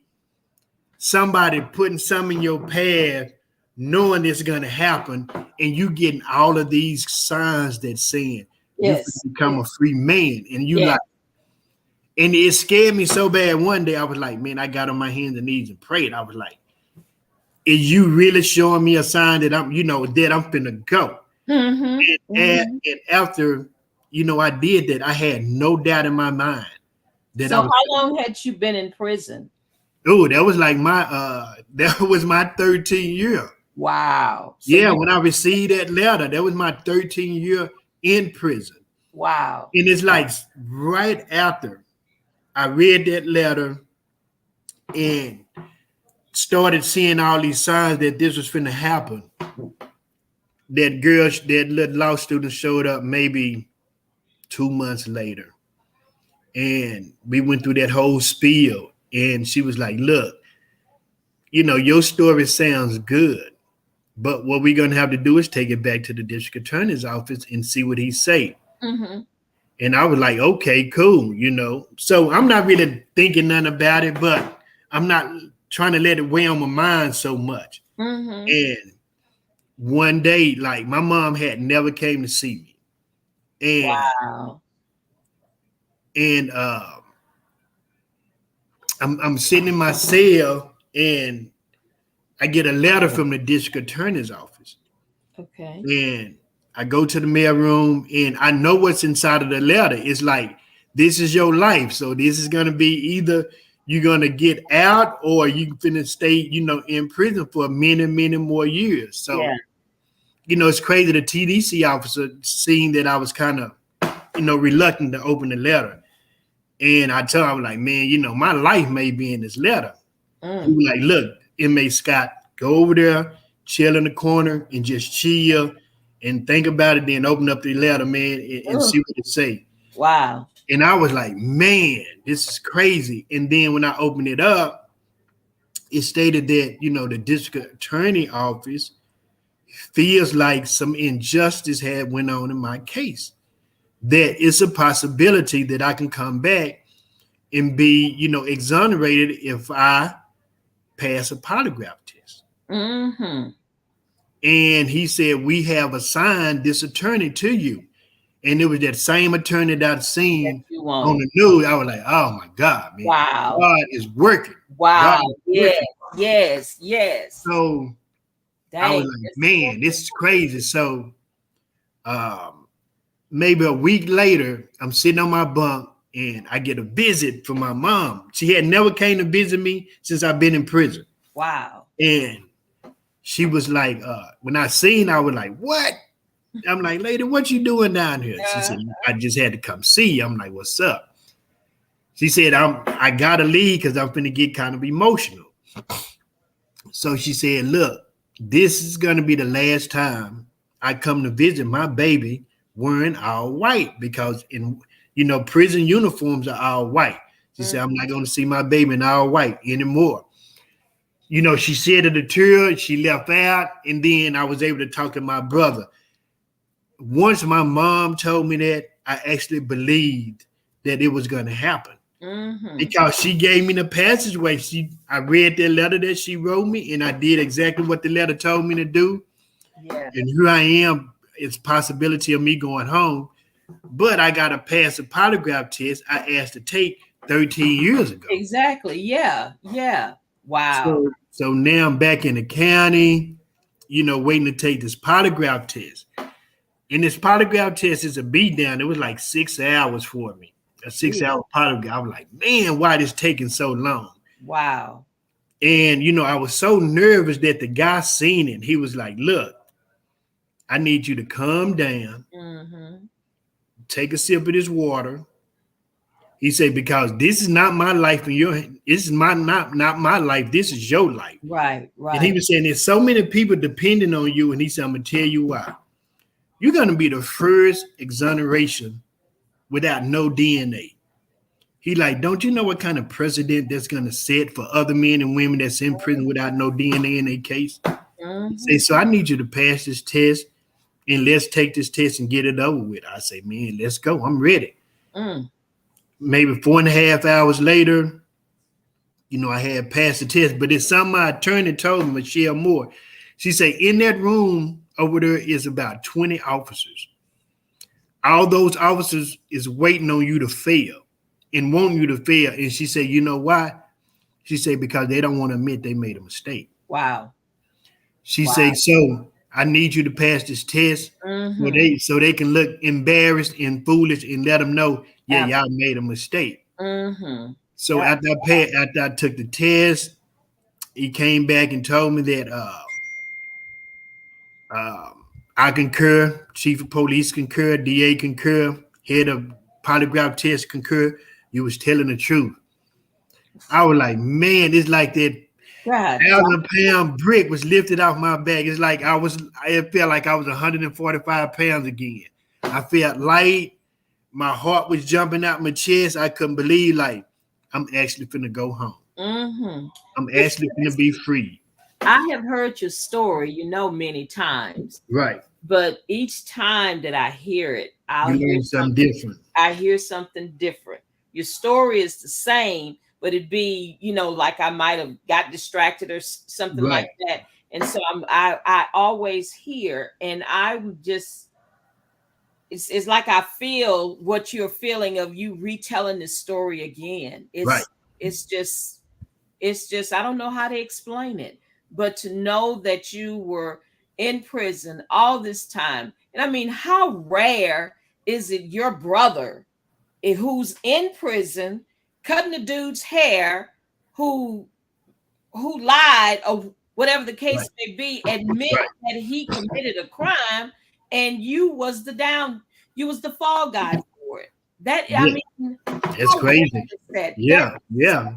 somebody putting something in your path, knowing it's going to happen, and you getting all of these signs that saying you become a free man. And you like, and it scared me so bad. One day I was like, man, I got on my hands and knees and prayed. I was like, is you really showing me a sign that I'm, that I'm finna go? And after, I did that, I had no doubt in my mind that so how long had you been in prison? Oh, that was like my 13th year. Wow. So when I received that letter, that was my 13th year in prison. Wow. And it's like right after I read that letter, and started seeing all these signs that this was finna happen. That little law student showed up maybe 2 months later. And we went through that whole spiel. And she was like, look, your story sounds good. But what we're gonna have to do is take it back to the district attorney's office and see what he say. Mm-hmm. And I was like, okay, cool, So I'm not really thinking nothing about it, but I'm not trying to let it weigh on my mind so much. Mm-hmm. And one day, like my mom had never came to see me. And Wow. and I'm sitting in my cell and I get a letter from the district attorney's office. Okay. And I go to the mail room and I know what's inside of the letter. It's like, this is your life. So this is going to be either you're going to get out or you finna stay, in prison for many, many more years. So, yeah. It's crazy. The TDC officer seeing that I was kind of, reluctant to open the letter. And I tell him, I was like, man, my life may be in this letter. He was like, look, inmate Scott, go over there, chill in the corner and just chill and think about it, then open up the letter, man, and see what it say. Wow. And I was like, man, this is crazy. And then when I opened it up, it stated that, the district attorney office feels like some injustice had went on in my case. That it's a possibility that I can come back and be, exonerated if I pass a polygraph test. Mm-hmm. And he said, we have assigned this attorney to you. And it was that same attorney that I'd seen on the news. I was like, oh my God, man. Wow. God is working. Wow. Yes, working. Yes. So dang, I was like, man, this is crazy. So maybe a week later, I'm sitting on my bunk and I get a visit from my mom. She had never came to visit me since I've been in prison. Wow. And she was like, when I seen her, I was like, what? I'm like, lady, what you doing down here? She said, I just had to come see you. I'm like, what's up? She said, I gotta leave because I'm finna get kind of emotional. So she said, look, this is gonna be the last time I come to visit my baby wearing all white because prison uniforms are all white. She said, I'm not gonna see my baby in all white anymore. She said it to her, she left out, and then I was able to talk to my brother. Once my mom told me that, I actually believed that it was going to happen because she gave me the passageway. I read that letter that she wrote me, and I did exactly what the letter told me to do. Yeah. And here I am. It's a possibility of me going home, but I got to pass a polygraph test I asked to take 13 years ago. Exactly. Yeah. Wow. So now I'm back in the county, waiting to take this polygraph test. And this polygraph test is a beatdown. It was like 6 hours for me, a 6-hour polygraph. I was like, man, why this taking so long? Wow. And, I was so nervous that the guy seen it. He was like, look, I need you to calm down, take a sip of this water. He said, because this is not my life and this is not my life. This is your life. Right. And he was saying there's so many people depending on you. And he said, I'm going to tell you why. You're going to be the first exoneration without no DNA. He like, don't you know what kind of precedent that's going to set for other men and women that's in prison without no DNA in their case? He say, so I need you to pass this test and let's take this test and get it over with. I say, man, let's go. I'm ready. Maybe 4.5 hours later, I had passed the test, but it's something my attorney told me, Michelle Moore. She said, in that room over there is about 20 officers. All those officers is waiting on you to fail and want you to fail. And she said, you know why? She said, because they don't want to admit they made a mistake. Wow. She said, so I need you to pass this test so they can look embarrassed and foolish and let them know, yeah, y'all made a mistake. So after I took the test, he came back and told me that I concur, chief of police concur, DA concur, head of polygraph test concur. You was telling the truth. I was like, man, it's like that God, 1,000-pound brick was lifted off my back. It's like it felt like I was 145 pounds again. I felt light. My heart was jumping out my chest. I couldn't believe, like, I'm actually finna go home. mm-hmm. I'm actually finna be free. I have heard your story, many times, Right. but each time that I hear it, You learn something different. I hear something different. Your story is the same, but it'd be, like I might have got distracted or something Right. like that. And so I always hear, and I'm just, it's like I feel what you're feeling of you retelling this story again. Right. It's just I don't know how to explain it, but to know that you were in prison all this time. And I mean, how rare is it your brother who's in prison cutting the dude's hair who lied or whatever the case Right. may be, admit Right. that he committed a crime, and you was the fall guy for it. That, I Yeah. mean, It's how rare crazy. is that? That Yeah. is Yeah.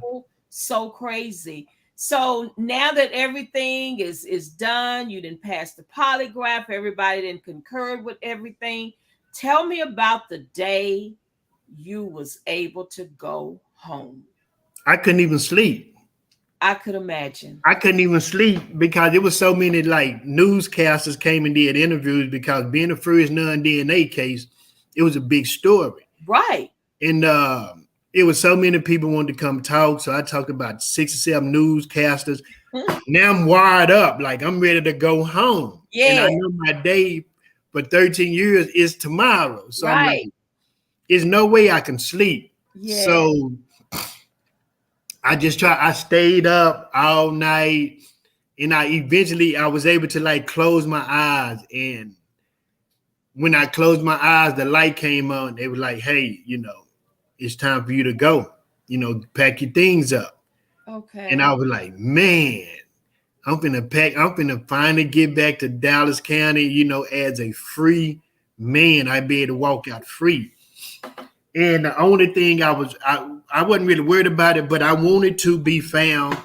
so crazy. So now that everything is done, you didn't pass the polygraph, everybody didn't concur with everything. Tell me about the day you was able to go home. I couldn't even sleep. I could imagine. I couldn't even sleep because there was so many like newscasters came and did interviews because being the first non-DNA case, it was a big story. Right. And it was so many people wanted to come talk. So I talked about 6 or 7 newscasters. Now I'm wired up, like I'm ready to go home. And I Yeah. know my day for 13 years is tomorrow. So I'm like, Right. there's no way I can sleep. Yeah. So I stayed up all night, and I was able to like close my eyes. And when I closed my eyes, the light came on. They were like, hey, it's time for you to go, pack your things up. And Okay. I was like, man, I'm finna finally get back to Dallas County, as a free man. I'd be able to walk out free. And the only thing I wasn't really worried about it, but I wanted to be found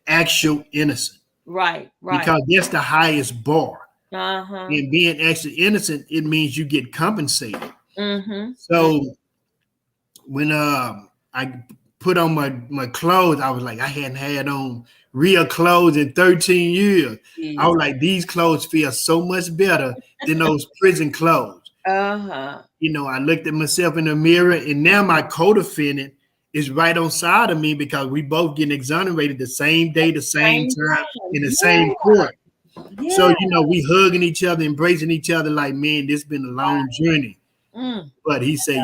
actual innocent Right. Right. because that's the highest bar. Uh-huh. And being actually innocent, it means you get compensated. Mm-hmm. So when I put on my clothes, I was like, I hadn't had on real clothes in 13 years. I was like, these clothes feel so much better than those prison clothes. Uh-huh. I looked at myself in the mirror, and now my co-defendant is right on side of me because we both getting exonerated the same day, the same Same time, time. in the Yeah. same court. So, Yeah. we hugging each other, embracing each other like, man, this been a long journey. Mm. But he said,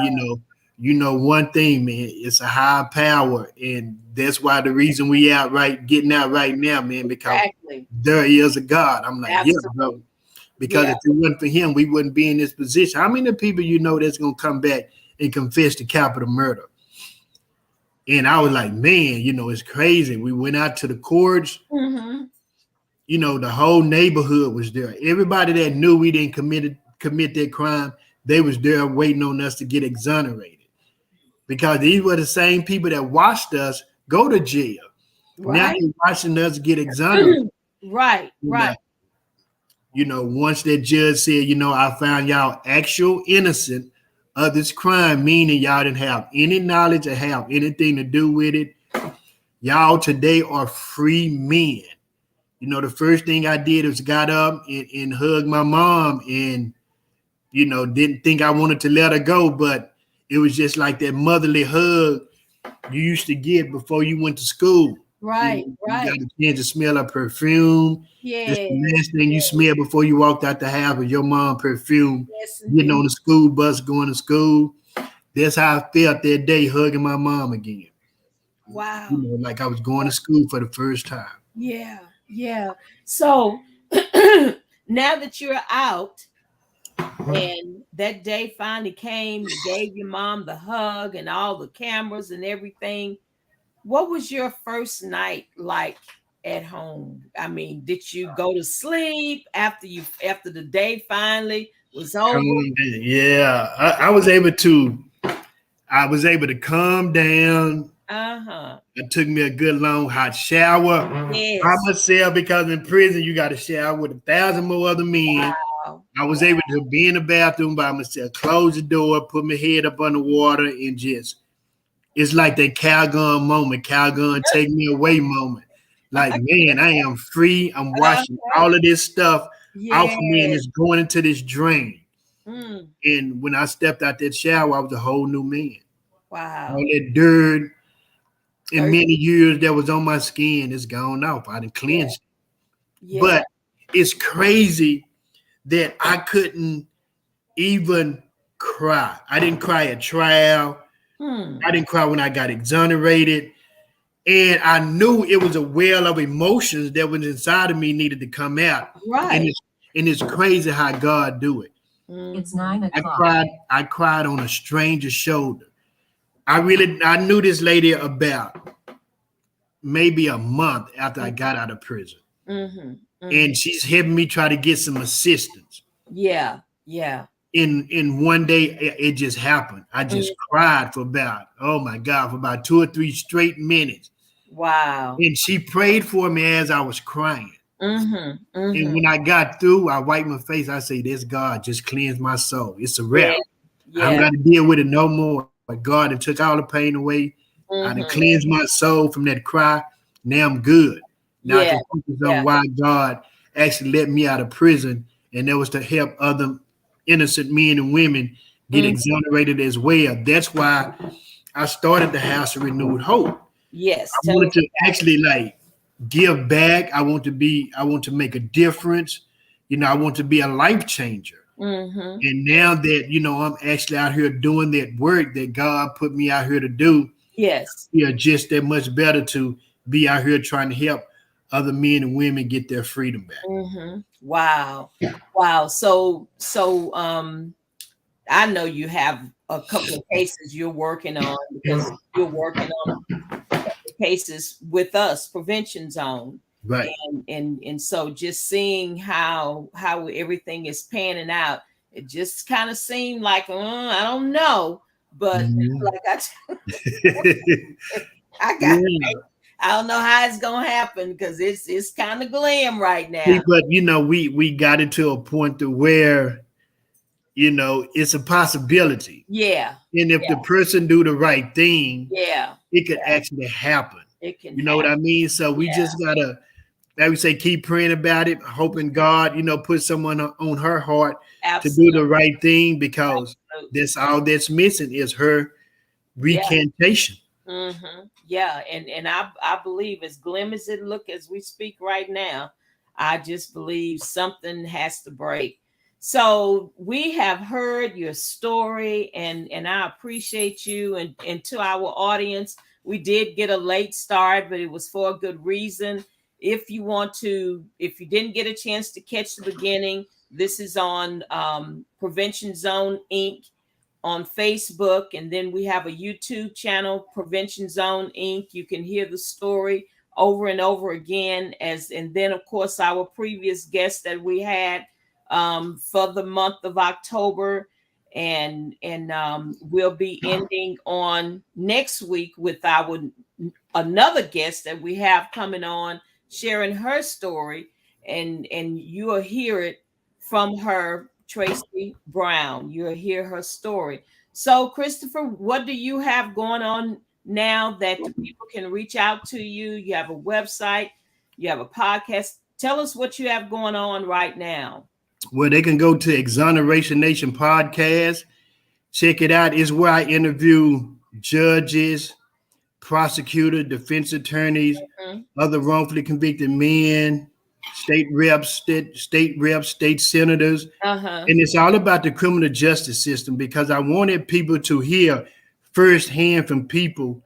one thing, man, it's a high power. And that's why the reason we getting out right now, man, because Exactly. there is a God. I'm like, yeah, Absolutely. bro. Because Yeah. if it wasn't for him, we wouldn't be in this position. How many people that's going to come back and confess the capital murder? And I was like, man, it's crazy. We went out to the courts. Mm-hmm. The whole neighborhood was there. Everybody that knew we didn't commit that crime, they was there waiting on us to get exonerated. Because these were the same people that watched us go to jail. Now Right. they're watching us get exonerated. Right. Right. Once that judge said, I found y'all actual innocent of this crime, meaning y'all didn't have any knowledge or have anything to do with it. Y'all today are free men. The first thing I did was got up and hugged my mom and, didn't think I wanted to let her go, but it was just like that motherly hug you used to get before you went to school. Right. You Right. got a chance to smell her perfume. It's Yeah. the last thing you smell before you walked out the house with your mom perfume, Yes, getting indeed. on the school bus, going to school. That's how I felt that day hugging my mom again. Wow. Like I was going to school for the first time. Yeah. Yeah. So now that you're out and that day finally came, you gave your mom the hug and all the cameras and everything. What was your first night like at home? I mean, did you go to sleep after the day finally was over? Yeah, I was able to calm down. I took me a good long hot shower by Yes. myself because in prison you got to shower with 1,000 more other men. Wow. I was able to be in the bathroom by myself, close the door, put my head up underwater, and just it's like that Calgon moment, Calgon take me away moment. Like, man, I am free. I'm washing all of this stuff off of me and Yes. it's going into this drain. Mm. And when I stepped out that shower, I was a whole new man. All Wow. that dirt and Are- many years that was on my skin is gone off. I done Yeah. cleansed it. Yeah. But it's crazy that I couldn't even cry. I didn't cry at trial. Hmm. I didn't cry when I got exonerated. And I knew it was a well of emotions that was inside of me needed to come out. Right. And it's crazy how God do it. It's 9 o'clock. I cried on a stranger's shoulder. I knew this lady about maybe a month after I got out of prison. Mm-hmm. And she's helping me try to get some assistance. Yeah. Yeah. In one day it just happened. I just cried for about, oh my God, for about 2 or 3 straight minutes. Wow. And she prayed for me as I was crying. Mm-hmm. And when I got through, I wiped my face. I say, this God just cleansed my soul. It's a wrap. Yeah. I don't got to deal with it no more. But God had took all the pain away. I done cleansed my soul from that cry. Now I'm good. Now I can focus on why God actually let me out of prison. And that was to help other innocent men and women get exonerated as well. That's why I started the House of Renewed Hope. Yes. I wanted to actually like give back. I want to make a difference. I want to be a life changer. Mm-hmm. And now that, I'm actually out here doing that work that God put me out here to do. Yes. Just that much better to be out here trying to help other men and women get their freedom back. Mm-hmm. Wow. Wow. So I know you have a couple of cases you're working on because you're working on cases with us, Prevention Zone. Right. And so just seeing how everything is panning out, it just kind of seemed like I don't know, but like I don't know how it's gonna happen because it's kind of glam right now. But we got it to a point to where it's a possibility. Yeah. And if the person do the right thing, it could actually happen. It can. You know what I mean? So we just gotta, like we say, keep praying about it, hoping God, put someone on her heart to do the right thing, because that's all that's missing is her recantation. Mm-hmm. Yeah, and I believe, as glim as it look as we speak right now, I just believe something has to break. So we have heard your story, and I appreciate you. And to our audience, we did get a late start, but it was for a good reason. If you didn't get a chance to catch the beginning, this is on Prevention Zone Inc. on Facebook, and then we have a YouTube channel, Prevention Zone Inc. You can hear the story over and over again, and then of course our previous guest that we had for the month of October, and we'll be ending on next week with our another guest that we have coming on, sharing her story, and you'll hear it from her, Tracy Brown. You'll hear her story. So, Christopher, what do you have going on now that the people can reach out to you? You have a website, you have a podcast. Tell us what you have going on right now. Well, they can go to Exoneration Nation Podcast. Check it out. It's where I interview judges, prosecutors, defense attorneys, other wrongfully convicted men, state reps, state senators. And it's all about the criminal justice system, because I wanted people to hear firsthand from people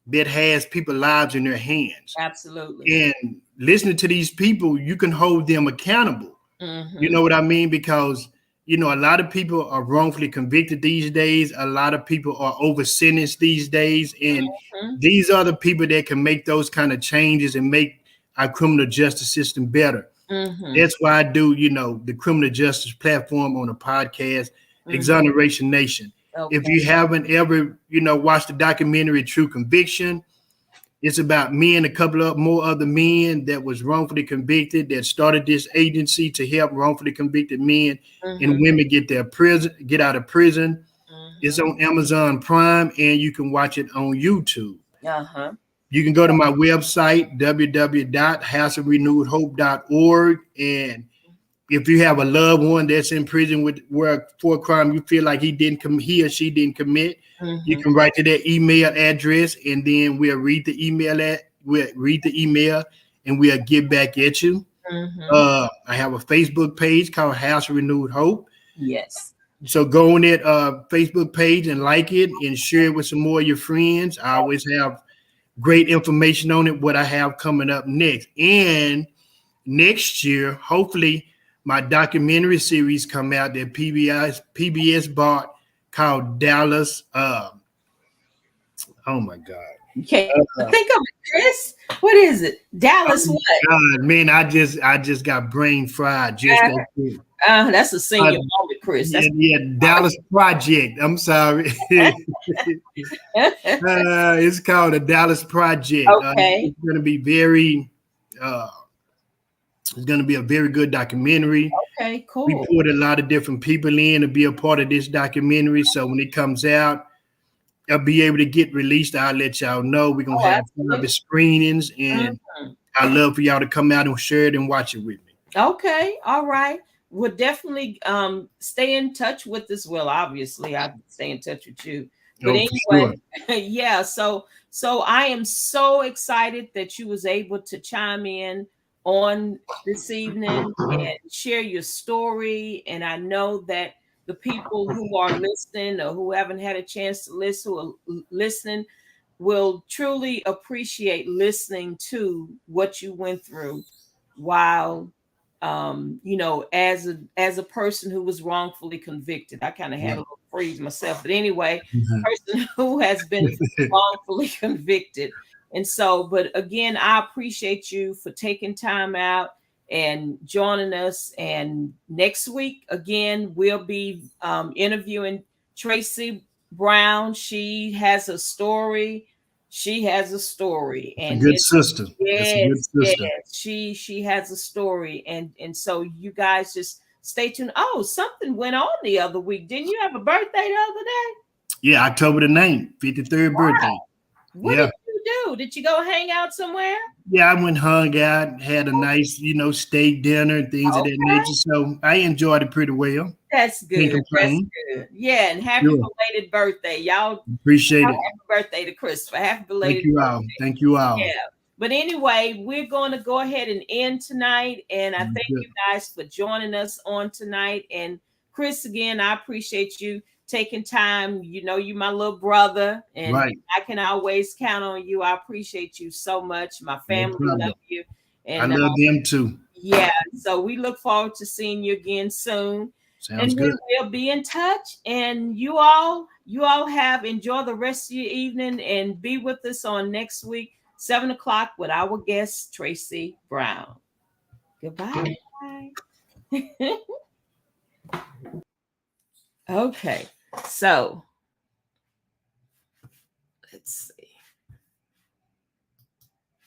that has people's lives in their hands. Absolutely. And listening to these people, you can hold them accountable. You know what I mean? Because, a lot of people are wrongfully convicted these days. A lot of people are over sentenced these days. And these are the people that can make those kind of changes and make our criminal justice system better. That's why I do, the criminal justice platform on a podcast, Exoneration Nation. If you haven't ever, watched the documentary True Conviction, it's about me and a couple of more other men that was wrongfully convicted that started this agency to help wrongfully convicted men and women get out of prison. It's on Amazon Prime, and you can watch it on YouTube. You can go to my website, www.houseofrenewedhope.org, and if you have a loved one that's in prison for a crime you feel like he or she didn't commit, you can write to their email address, and then we'll read the email and we'll get back at you. I have a Facebook page called House of Renewed Hope. Yes. So go on that Facebook page and like it and share it with some more of your friends. I always have great information on it, what I have coming up next. And next year, hopefully, my documentary series come out that PBS bought called Dallas. Oh my God! Okay, think of it, Chris. What is it? Dallas? What? God, man, I just got brain fried. Just that's a senior moment, Chris. Yeah, Dallas Project. I'm sorry. It's called the Dallas Project. Okay. It's going to be very. It's going to be a very good documentary. Okay, cool. We put a lot of different people in to be a part of this documentary. So when it comes out, I'll be able to get released. I'll let y'all know. We're going to have private screenings, and I'd love for y'all to come out and share it and watch it with me. Okay. All right. We'll definitely stay in touch with us. Well, obviously, I stay in touch with you. But anyway, yeah. So I am so excited that you was able to chime in on this evening and share your story. And I know that the people who are listening or who haven't had a chance to listen, who are listening, will truly appreciate listening to what you went through while as a person who was wrongfully convicted. I kind of had a little freeze myself, but anyway, person who has been wrongfully convicted. And so, but again, I appreciate you for taking time out and joining us. And next week, again, we'll be interviewing Tracy Brown. She has a story. And a good sister. Yes, she has a story. And so you guys just stay tuned. Oh, something went on the other week. Didn't you have a birthday the other day? Yeah, October the 9th, 53rd birthday. What did you do? Did you go hang out somewhere? Yeah, I went hung out, had a nice, steak dinner and things of that nature. So I enjoyed it pretty well. That's good. That's good. Yeah, and happy belated birthday. Y'all appreciate it. Happy birthday to Christopher. Happy belated birthday. Thank you all. Yeah. But anyway, we're going to go ahead and end tonight. And I thank you guys for joining us on tonight. And Chris, again, I appreciate you taking time. You my little brother, and I can always count on you. I appreciate you so much. My family love you, and I love them too. Yeah, so we look forward to seeing you again soon. Sounds good. We'll be in touch. And you all enjoy the rest of your evening, and be with us on next week, 7:00 with our guest Tracy Brown. Goodbye. Okay. So let's